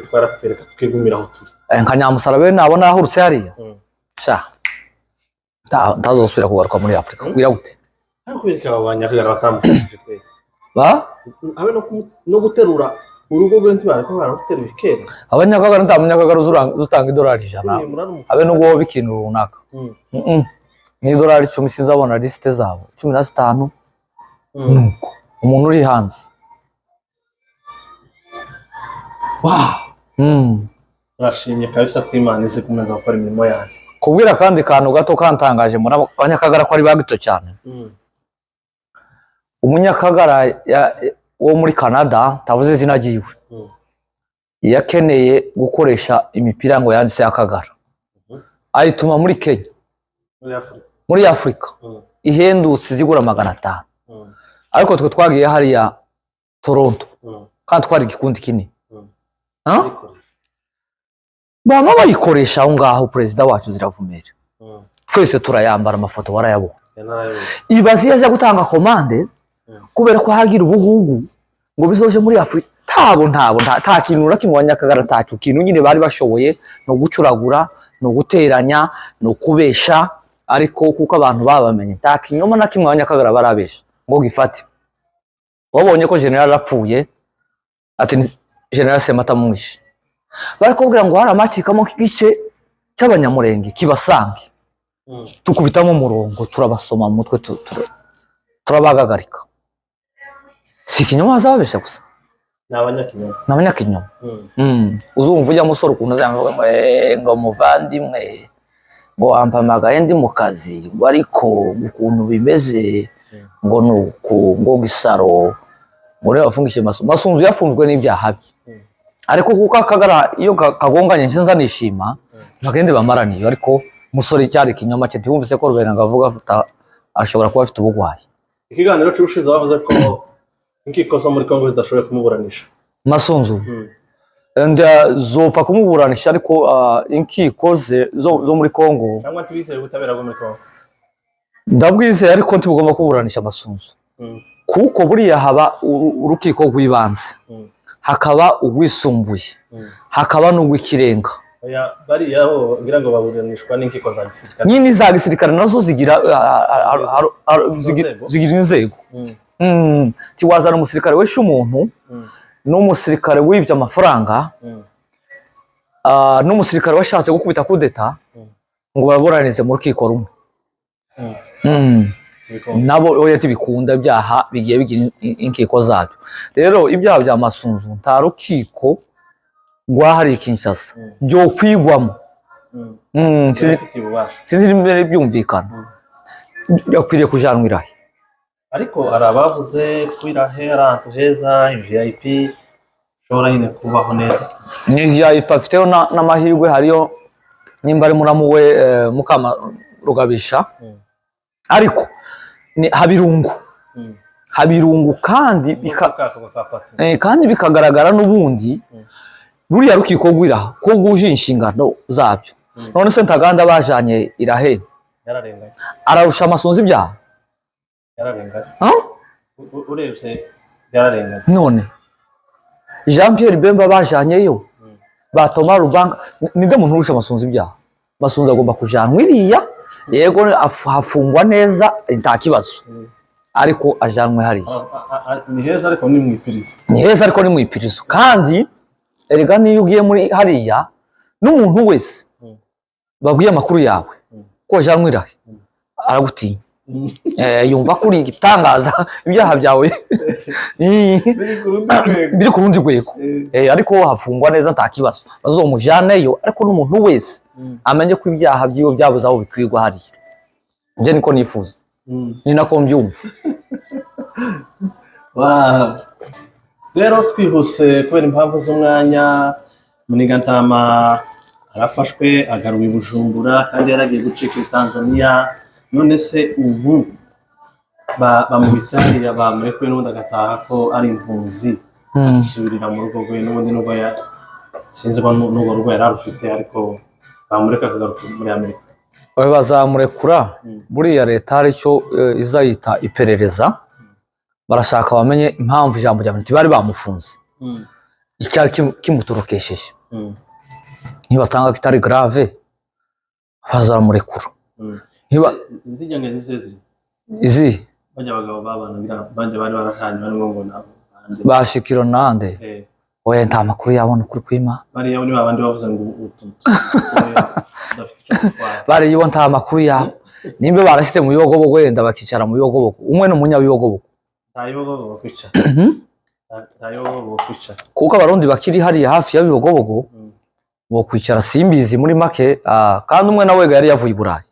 B: twarapfe reka twigumira aho turi
C: nka Nyamusaraba nabona ahurutse hariya sha ntazosubira kugaruka muri Afrika kwira gute
B: ariko bereka abanyakagara batamufashije kwe abe no guterura urugo rw'enti bariko bararuteruye kera
C: abanyakagara ntamunyakagara uzutanga $100 abe nubwo bikintu runaka ni $10 sinzabona liste zabo 15 nuko umuntu uri hanze
B: turashimye kabisa ko Imana izi kumeza gukora imirimo yanyu
C: kubwira kandi kantu gato kantangaje muri abanyakagara ko ari bagito cyane umunyakagara wo muri Canada tavuze izina giwe yakeneye gukoresha imipira ngo yanditse Akagara ayituma muri Kenya muri Afrika ihendutse zigura 500 ariko twe twagiye hariya Toronto kandi twari gikundi kinini bama bayikoresha aho ngaho president wacu ziravumera twese turayambara amafoto warayabona ibazi yaje gutanga komande kubera ko hagira ubugugu ngo bizoje muri Afrika nta kintu nakimwe Abanyakagara tacu kintu nyine bari bashoboye no gucuragura no guteranya no kubesha ariko kuko abantu babamenye nta kinyoma na kimwe Abanyakagara barabesha ngo gifate wabonye ko general apfuye ati general Semata mwishe bari kubwira ngo hari amakikamo k'igice cy'Abanyamurenge kibasange tukubitamo umurongo turabasoma mu mutwe turabagagarika si kinyoma bazabesha gusa n'abanyakinyoma uzumva ujya musoro ukuntu ngo muvandimwe ngo wampamagaye ndi mu kazi ngo ariko ukuntu bimeze ngo nuko ngo Gisaro ngo rero bafungishe Masunzu yafunzwe n'ibyaha bye ariko kuko Akagara iyo kagonganye nsinza nishima bagende bamaraniye ariko musore cyari kinyoma cye tumvise ko Rubera ngavuga ashobora kuba afite ubugwayi
B: ikiganiro cy'ubushize bavuze ko inkiko zo muri Kongo zidashoboye kumuburanisha
C: Masunzu zopfa kumuburanisha ariko inkiko zo muri Kongo
B: cyangwa tubise ubutabera bwo muri Kongo
C: ndabwize ariko ntibugomba kuburanisha Masunzu kuko buriya haba urukiko rw'ibanze hakaba ugwisumbuye hakaba n'ugwikirenga
B: oya bariya bo ngira ngo baburanishwa n'inkiko za gisirikare
C: nyine za gisirikare nazo zigira zigira inzego. Tiwazana umusirikare weshe umuntu n'umusirikare wibye amafaranga n'umusirikare washatse gukubita kudeta ngo baburanize mu rukiko rumwe. Nabo oya tibikunda byaha bigiye bigira inkiko zabyo. Rero ibyaha bya Masunzu nta rukiko rwahari Kinshasa byo kwigwamo. Sinzi imbere byumvikana yakwiriye kujanwa Irahe.
B: Ariko hari abavuze ko Irahe ari ahantu heza VIP shobora nyine kubaho neza.
C: Ni VIP afiteho n'amahirwe hariyo nimba ari muramuwe Mukama Rugabisha. Ariko ni habirungu kandi bikagaragara n'ubundi ruriya rukiko rw'Iraha ko guje inshingano zabyo. None se Ntaganda bajanye Irahe
B: yararenganye
C: ararusha Masunzu ibyaha
B: yararenganye urebye yararenganye.
C: None Jean Pierre Bemba bajanyeyo batoma Rubanga ninde muntu urusha Masunzu ibyaha. Masunzu agomba kujanwa iriya yego hafungwa neza nta kibazo ariko ajanwe hariya
B: ni heza ariko ni mwipirizo.
C: Ni heza ariko ni mwipirizo kandi erega niyo ugiye muri hariya n'umuntu wese babwiye amakuru yawe ko ajanwe Irahe aragutinya. Yumva kuri igitangaza ibyaha byawe biri ku rundi rwego. Ariko hafungwa neza nta kibazo bazomujaneyo ariko n'umuntu wese amenye ko ibyaha byiwe byabuze aho bikwigwa hariya. Nje niko nifuza ni nako mbyumva.
B: Rero twihuse kubera impamvu z'umwanya Munigantama arafashwe agaruwe i Bujumbura kandi yaragiye gucika i Tanzania. None se ubu bamubitse hariya bamurekuye n'ubundi agataha ko ari impunzi asubirira mu rugo rwe n'ubundi nubwo sinzi ko n'ubwo rugo yari arufite ariko bamureka akagaruka muri Amerika.
C: Bazamurekura buriya leta hari icyo izayita iperereza barashaka bamenye impamvu ijambo rya bari bamufunze icyari kimuturukesheje. Ntibasanga kitari grave bazamurekura.
B: Zijyanye n'izezi
C: izi
B: bajya abagabo babana banje bari barahanye barimo ngo nabo
C: bashikiro nande oya nta makuru yabona kuri kwima
B: bari yabo ni babandi bavuze ngo
C: bari yibo nta makuru yabo nimbe barasite mu bibogobogo wenda bakicara mu bibogobogo umwe n'umunya bibogobogo
B: tayibogobogo kwica tayibogobogo kwica
C: kuko abarundi bakiri hariya hafi ya bibogobogo bo kwicara simbizi muri make kandi umwe nawe yari yavuye i Burayi.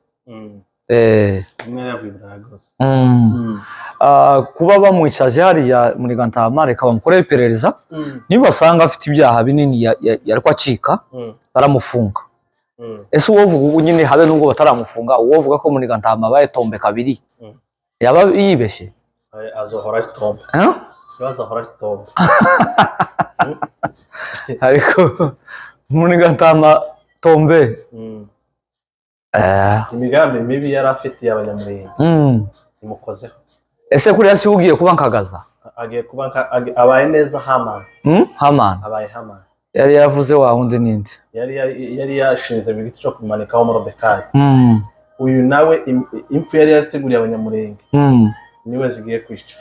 C: Kuba bamwicaje hariya Munigantama reka bamukorere iperereza niba basanga afite ibyaha binini yari kwacika baramufunga. Ese uwovuga ubu nyine habe nubwo bataramufunga uwovuga ko Munigantama bayetombe kabiri yaba yibeshe
B: azohora ari tombe azohora ari tombe
C: ariko Munigantama tombe
B: imigambi mibi yari afitiye abanyamurenge imukozeho.
C: Ese kuri yasi ugiye kuba nkagaza
B: agiye kuba abaye neza Haman abaye Haman
C: yari yavuze wa wundi ninde
B: yari yashinze mu giti cyo kumanikaho Morodekayi. Uyu nawe impfu yari yarateguriye abanyamurenge niwe zigiye kwica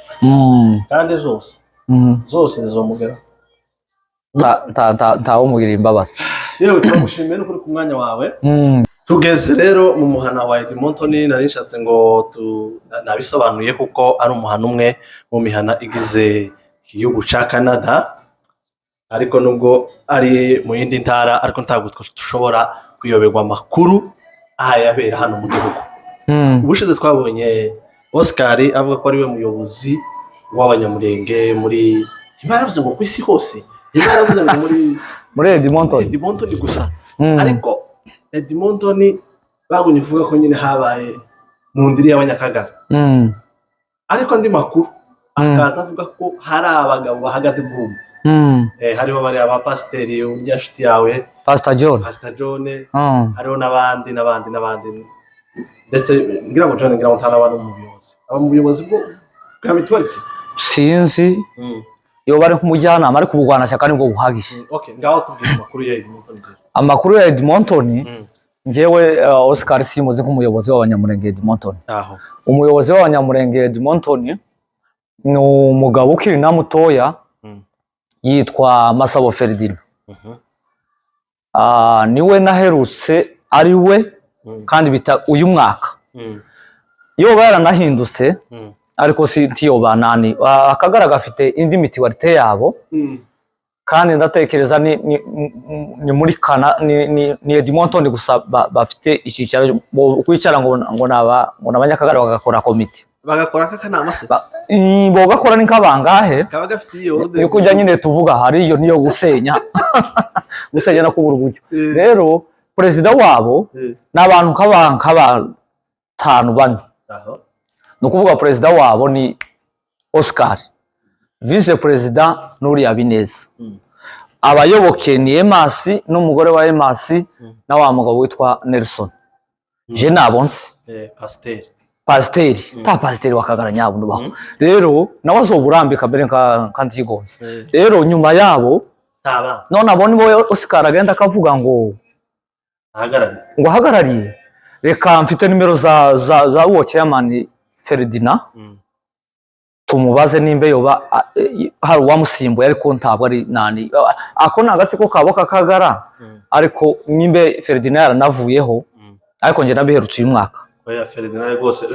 B: kandi zose zizomugera
C: ntawo mugira imbabazi.
B: Yewe turagushimiye no kuri ku mwanya wawe. Tugeze rero mu muhana wa Edmonton nari nshatse ngo nabisobanuye kuko ari umuhana umwe mu mihana igize igihugu ca Canada ariko nubwo ari mu yindi ntara ariko ntabwo dushobora kuyoberwa amakuru ahayabera hano mu gihugu. Ubushize twabonye Oscar avuga ko ari we muyobozi w'abanyamurenge muri baravuze ngo ku isi hose baravuze ngo
C: muri Edmonton
B: gusa ariko Edmonton bagunye kuvuga ko nyine habaye mu ndiri y'abanyakagara ariko andi makuru akaza avuga ko hari abagabo bahagaze bwumva hariho bari abapasiteri urya nshuti yawe
C: Pastor
B: John hariho n'abandi ndetse ngira ngo John ngira ngo ntana abantu mu buyobozi bwa mituweli
C: sinzi iyo bari kumujyanama ariko ubugwanashyaka nibwo buhagije.
B: Ngaho tubwire amakuru ya Edmonton.
C: amakuru ya Edmonton ngewe Oscar simuzi nk'umuyobozi w'abanyamurenge Edmonton. Umuyobozi w'abanyamurenge Edmonton ni umugabo ukiri na mutoya yitwa Masabo Ferdinand. Niwe naherutse ari we kandi bita uyu mwaka. Yo baranahindutse ariko si ntiyo banani akagara gafite indi mitiwarite yabo kandi ndatekereza ni muri kana ni Edmonton gusa bafite icyicaro kwicara ngo nabanyakagara bagakora komite
B: bagakora kakanama se
C: bo gakora ni kabangahe
B: kaba gafite iyo order
C: yo kujya nyine tuvuga hari iyo niyo gusenya gusenya no kubura uburyo rero president wabo n'abantu k'abatanu bane no kuvuga president wabo ni Oscar, vice president Nuri Abineza, abayoboke ni Emasi n'umugore wa Emasi na wa mugabo witwa Nelson. Je nabonse pasiteri ta pasiteri wakagara nyabuno baho rero nawe azoburambika mbere kantigonze rero nyuma yabo none abone bo Oscar agenda akavuga ngo hagarariye reka mfite nimero za uwo chairman Ferdinand tumubaze nimbe yoba hari uwamusimbuye ariko ntabwo ari nani ako nagatsiko kaboka kagara ariko nimbe Ferdinand yaranavuyeho ariko nje nabiherutse uyu mwaka
B: oya Ferdinand rwose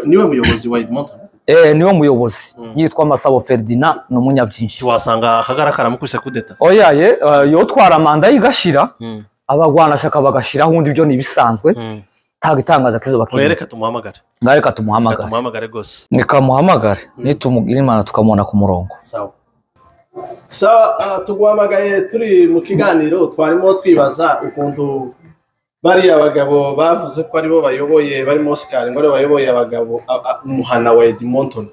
B: niwe muyobozi wa Edmonton
C: niwe muyobozi yitwa Masabo Ferdinand no munyabyinshi
B: wasanga akagara karamukuse kudeta
C: oya yo twara manda yigashira abagwana shaka bagashira hundi byo nibisanzwe tagitangaza kizo bakiri
B: reka tumuhamagare
C: reka tumuhamagare
B: gose
C: nikamuhamagare nitumugira imana tukamona ku murongo
B: sawa tuguhamagaye turi mu kiganiro twarimo twibaza ukuntu bari abagabo bavuze ko aribo bayoboye barimo Oscar ngo bayoboye abagabo umuhana wa Edmonton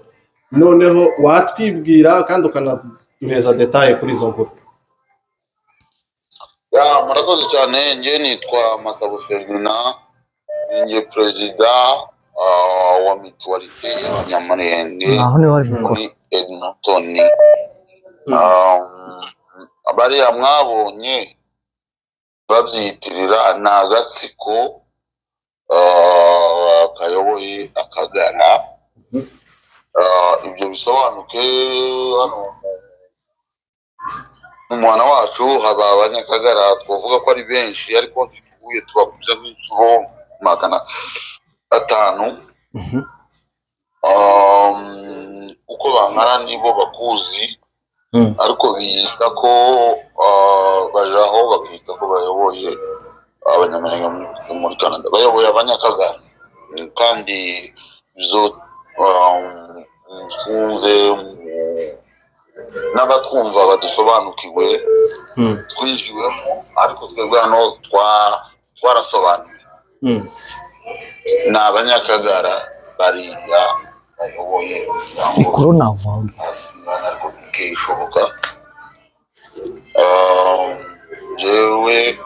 B: noneho watwibwira kandi ukanaduheza detail kuri izo nkuru
A: murakoze cyane nje nitwa Masabo Ferdinand nje president wa mutualité y'abanyamurenge muri Edmonton abari mwabonye babyitirira n'agatsiko kayoboye akagara ibyo bisobanuke hano umwana wacu haba abanyakagara twavuga ko ari benshi ariko tuvuye tubavuze nk'inshuro 500 uko bangana nibo bakuzi ariko bita ko bajaho bakita ko bayoboye abanyamurenge muri Canada bayoboye abanyakagara kandi bizo twumve n'abatwumva badusobanukiwe twinjiwemo ariko twebwe hano twarasobanuye ni abanyakagara bariya bayoboye
C: ikuru navuga
A: ariko bikishoboka jewe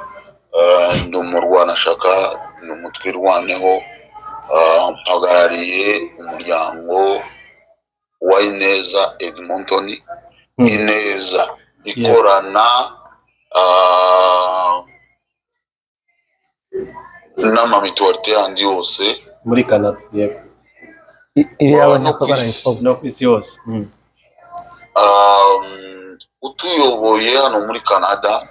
A: ndi umurwanashaka ni umutwirwaneho mpagarariye umuryango wa Ineza Edmonton Ineza ikorana n'amamituwarite yandi yose
B: muri Canada
C: iri abanyakagara
B: no kwisi yose
A: utuyoboye hano muri Canada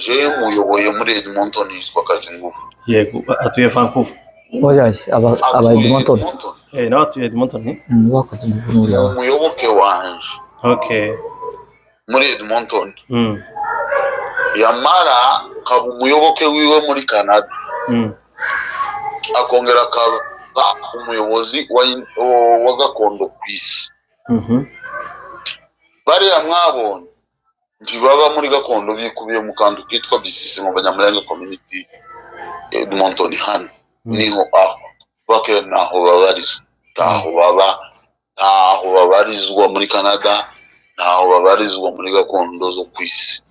A: je muyoboye muri Edmonton yitwa Kazingufu
B: yego atuye Vancouver
C: aba Edmonton
B: nawe atuye Edmonton
C: bakoze
A: umuyoboke wanje muri Edmonton yamara kaba umuyoboke wiwe muri Canada akongera akaba umuyobozi wa gakondo kwisi bariya mwabonye ntibaba muri gakondo bikubiye mu kantu kitwa bisisi mu banyamurenge community Edmonton hano niho bakere naho babarizwa ntaho babarizwa muri Canada ntaho babarizwa muri gakondo zo kwisi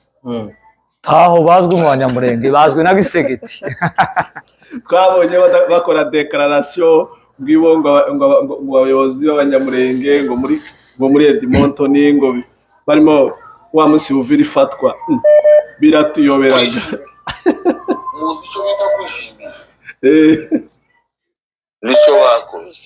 C: aho bazwi mu banyamurenge bazwi na Gisegeti
B: twabonye bakora declaration ngo abayobozi b'abanyamurenge ngo muri Edmonton ngo barimo wa munsi buvira ifatwa biratuyoberaga
A: kwishimisha nicyo bakoze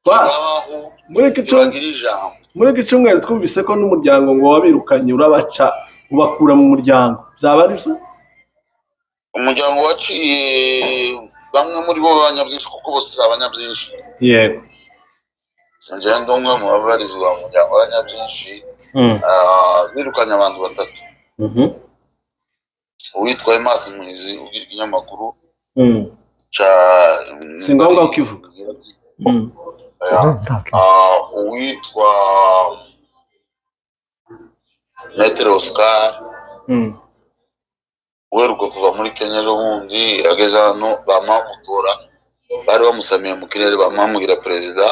A: babaho bagira ijambo.
B: muri iki cyumweru twumvise ko n'umuryango ngo wabirukanye urabaca ubakura mu muryango, byaba ari byo?
A: Umuryango waciye bamwe muri bo b'abanyabyinshi, kuko bose ari abanyabyinshi.
B: Yego.
A: Ngendo umwe mu babarizwa mu muryango w'abanyabyinshi. Birukanye abantu batatu. Uwitwa Emasi Muhizi w'ikinyamakuru
B: si ngombwa ukivuga.
A: Uwitwa Metere Oscar uheruka kuva muri Kenya n'ubundi ageze hano bamutora, bari bamusamiye mu kirere bamugira perezida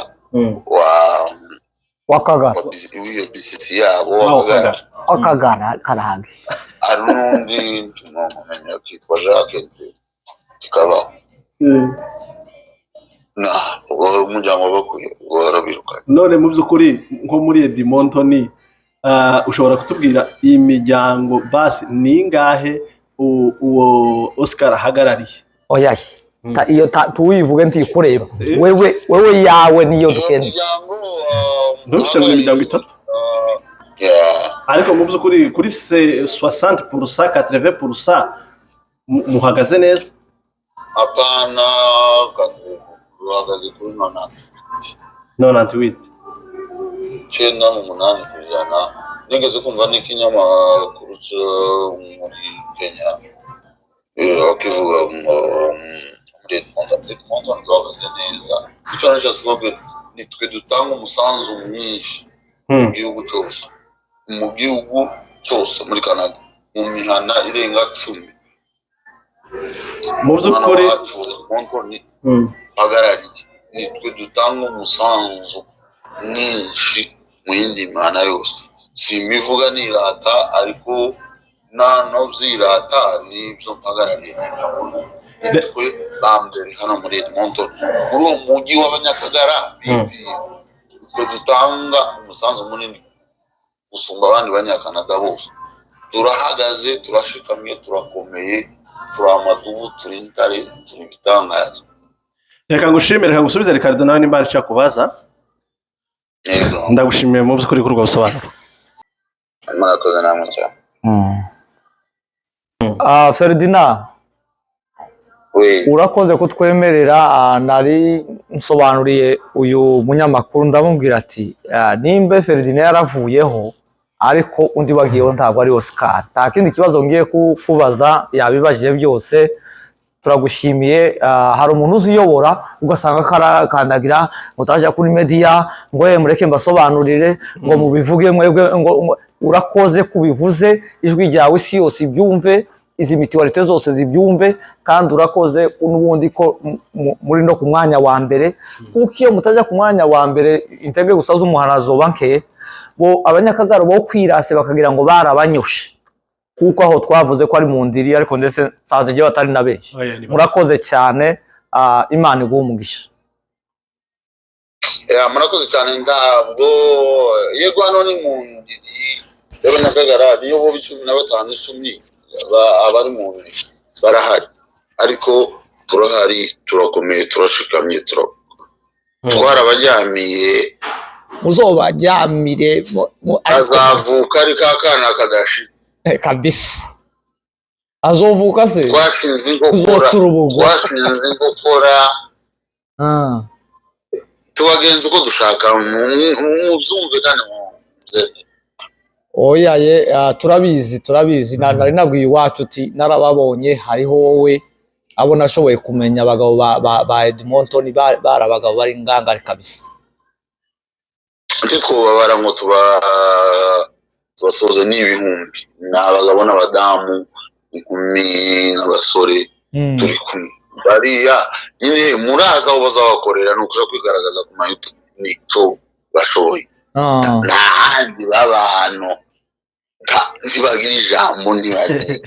C: wa Kagara
A: BCC yabo
C: Kagara Karahagi.
A: hari n'undi tumenya kitwa Jacques kikabaho ubwo umuryango bakuye warabirukanye.
B: None mu by'ukuri nko muri Edmonton ushobora kutubwira iyi miryango basi ni ingahe uwo Oscar ahagarariye?
C: Oya iyo tuwivuge ntikureba wewe yawe niyo dukende
B: ntufishe ngo imiryango itatu ariko mu by'ukuri kuri 60% 80% muhagaze neza?
A: Apana uhagaze kuri
B: 98
A: cyenda n'umunani ku ijana. Nigeze kumva n'ikinyamakuru cyo muri Kenya bakivuga ngo muri Edmonton duhagaze neza. Icyo nashatse kuvuga ni twe dutanga umusanzu mwinshi mu gihugu cyose muri Canada, mu mihana irenga 10.
B: mu by'ukuri
A: hagarariye nitwe dutanga umusanzu mwinshi mu yindi mihana yose. Si imivuga nirata, ariko no byirata nibyo mpagarariye. Nitwe bambere hano muri Edmonton, muri uwo mujyi w'Abanyakagara twe dutanga umusanzu munini gusumba abandi Banyakanada bose. Turahagaze, turashikamye, turakomeye, turi amadubu, turi intare, turi ibitangaza.
B: Reka ngushimire, reka ngusubize Ricardo nawe nimba ari cyo kubaza. Ndagushimiye mu by'ukuri kuri ubwo busobanuro.
A: Murakoze namwe cyane.
C: Ferdinand urakoze kutwemerera. Nari nsobanuriye uyu munyamakuru ndamubwira ati nimba Ferdinand yaravuyeho ariko undi wagiyeho ntabwo ari Oscar. Nta kindi kibazo ngiye kubaza, yabibajije byose. Turagushimiye. Hari umuntu uziyobora ugasanga karakandagira ngo utaje kuri media ngo mureke mbasobanurire ngo mubivuge mwebwe ngo urakoze kubivuze, ijwi ryawe isi yose ibyumve, izi mituwarite zose zibyumve, kandi urakoze n'ubundi ko muri no ku mwanya wa mbere, kuko iyo mutaja ku mwanya wa mbere intege gusa z'umuhanazo banke bo Abanyakagara bo kwirase bakagira ngo barabanyoshe, kuko aho twavuze ko ari mu ndiri ariko ndetse sanze je batari na benshi. Murakoze cyane. Imana iguhe umugisha.
A: Murakoze cyane. Ntabwo yego hano ni mu ndiri y'Abanyakagara niyo bo 15 abari mu ndiri barahari, ariko turahari, turakomeye, turashikamye, twarabajyamiye.
C: Muzobajyamire
A: azavuka ari kakana kadashize
C: kabisa. Azovuka se
A: twashinze inkokora tubagenza uko dushaka mu byumve kandi
C: oya turabizi. Nari nabwiye iwacu uti narababonye, hariho wowe abo nashoboye kumenya abagabo ba Edmonton bari abagabo bari ngangari kabisa.
A: twubabara ngo tubasoze n'ibihumbi, ni abagabo n'abadamu, inkumi n'abasore, turi kumwe bariya nyine muraza aho bazabakorera. Ni ukuja kwigaragaza ku mayutu nicyo bashoboye. nta handi baba hano ntibagira ijambo, ntibagire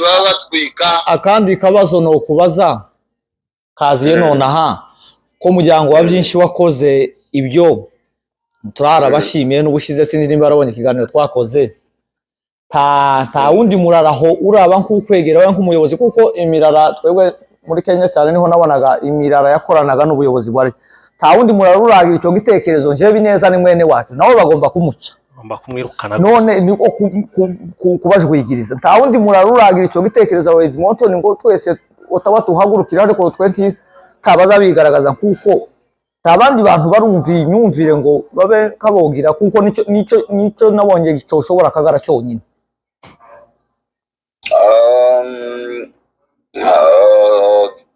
A: baba batwika.
C: Akandi kabazo no kubaza kaziye nonaha ko umuryango wa byinshi wakoze ibyo turarabashimiye n'ubushize sinzi nimba arabonye ikiganiro twakoze. ta wundi muraraho uraba nk'ukwegera we nk'umuyobozi kuko imirara twebwe muri Kenya cyane niho nabonaga imirara yakoranaga n'ubuyobozi bwari ta wundi murara uragira icyo gitekerezo nje bineza ni mwene wacu nawe bagomba kumuca
B: ngomba kumwirukana
C: none niko kubajwigiriza ta wundi murara uragira icyo gitekerezo wa Edmonton ngo twese utaba tuhagurukira ariko twenti tabaza bigaragaza kuko abandi bantu barumviye imyumvire ngo babe kabogira kuko nico nabonye gicoshobora kagara cyonyine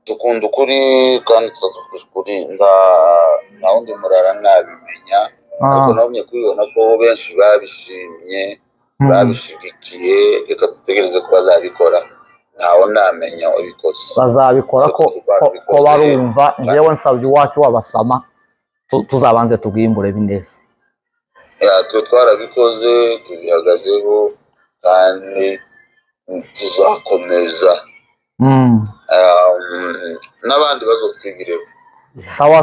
A: dukunda ukuri kandi tuzavuga ukuri nta wundi murara nabimenya ariko nabonye kubibona ko benshi babishimye babishigikiye reka dutegereze ko bazabikora ntaho namenya ubikoze
C: bazabikora ko barumva njyewe nsabye iwacu wabasama tuzabanze tubwimbure bineza
A: twarabikoze tubihagazeho kandi tuzakomeza n'abandi bazotwigireho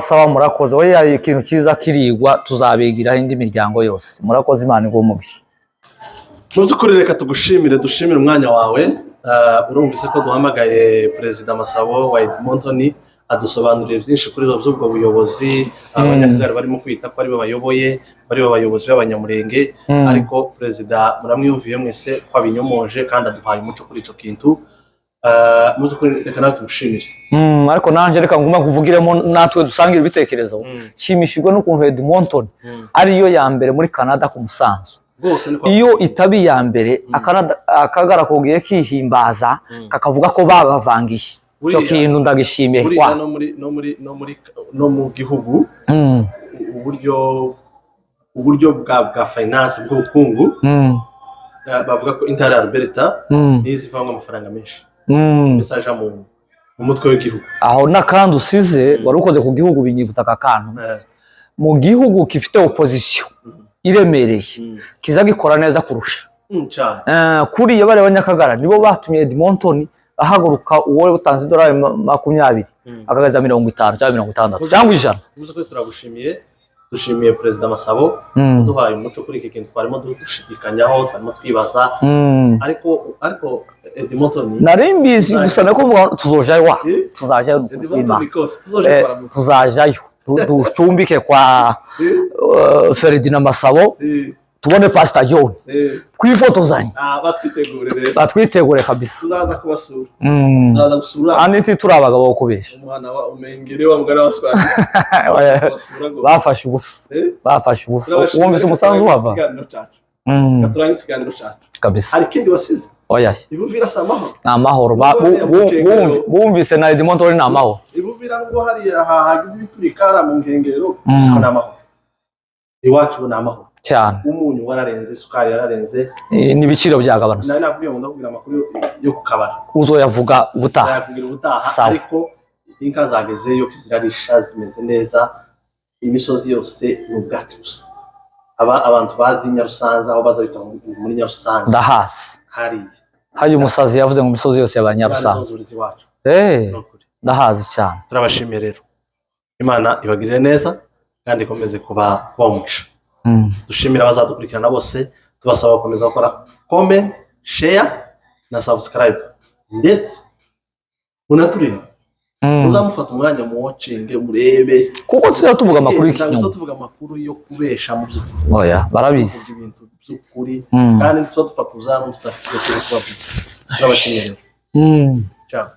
C: sawa murakoze we ikintu cyiza kirigwa tuzabigiraho indi miryango yose murakoze Imana igumugisha
B: mu by'ukuri reka tugushimire dushimire umwanya wawe urumvise ko duhamagaye Perezida Masabo wa Edmonton adusobanuriye byinshi kuri ubwo buyobozi abanyakagari barimo kwita ko ari bo bayoboye bari abayobozi b'abanyamurenge ariko Perezida muramwiyumviye mwese ko abinyomoje kandi aduhaye umuco kuri ico kintu mu by'ukuri reka nawe tumushimire
C: ariko nanje reka nguma kuvugiremo natwe dusangira ibitekerezo shimishijwe n'ukuntu Edmonton ariyo ya mbere muri Canada ku Musanzu iyo itabi ya mbere akagara kogiye kihimbaza kakavuga ko babavangiye cyo kintu ndagishimiye
B: kwa no mu gihugu uburyo bwa finance bw'ubukungu bavuga ko intara ya Alberta izivanga amafaranga menshi mesaje mu mutwe w'igihugu
C: aho nakandi usize wari ukoze ku gihugu binyibutsa akakantu mu gihugu kifite opposition iremereye kiza gikora neza kurusha kuri iyo bare abanyakagara nibo batumye Edmonton ahaguruka uwo utanze $20 akagaza 50 cyangwa 60 cyangwa 100
B: ubuze ko turagushimiye dushimiye Perezida Masabo duhaye umuco kuri iki kintu twarimo dushidikanyaho twarimo twibaza ariko Edmonton
C: narimbizi gusa nakuvuga tuzojayo tuzajayo ducumbike kwa Ferdinand Masabo tubone Pastor John kwifotozanya batwitegure kabisa
B: tuzaza kubasura tuzaza gusura
C: aniti turi abagabo bo kubesha
B: umwana wa umengere wa mugara waswara
C: bafashe ubusa wumvise umusanzu wava
B: gaturangiza ikiganiro cyacu
C: kabisa
B: hari kindi wasize
C: oya
B: ibuvira samahoro
C: namahoro bumvise na Edmonton ni amahoro
B: ibuvira ngo hari hagize ibiturikara mu nkengero namahoro iwacu namahoro
C: cyane
B: umunyu wararenze isukari yararenze
C: n'ibiciro byagabanutse
B: nari nakubwiye ngo ndakubwira amakuru yo kukabara
C: uzoyavuga ubutaha
B: ariko inka zagezeyo zirarisha zimeze neza imisozi yose n'ubwatsi gusa abantu bazi Nyarusanza aho bazabita muri Nyarusanza
C: ndahazi hari umusazi yavuze ngo imisozi yose y'Abanyarusanza ndahazi cyane
B: turabashimiye rero Imana ibagirire neza kandi ikomeze kuba umugisha dushimira abazadukurikirana bose tubasaba gukomeza gukora comment share na subscribe ndetse unaturebe uzamufata umwanya mu watching murebe
C: kuko tuzaba tuvuga amakuru y'ikinyoma
B: tuvuga amakuru yo kubesha mu byo
C: oya barabizi
B: ibintu by'ukuri kandi tuzadufata uzano tutafite cyo kubavuga turabashimira ciao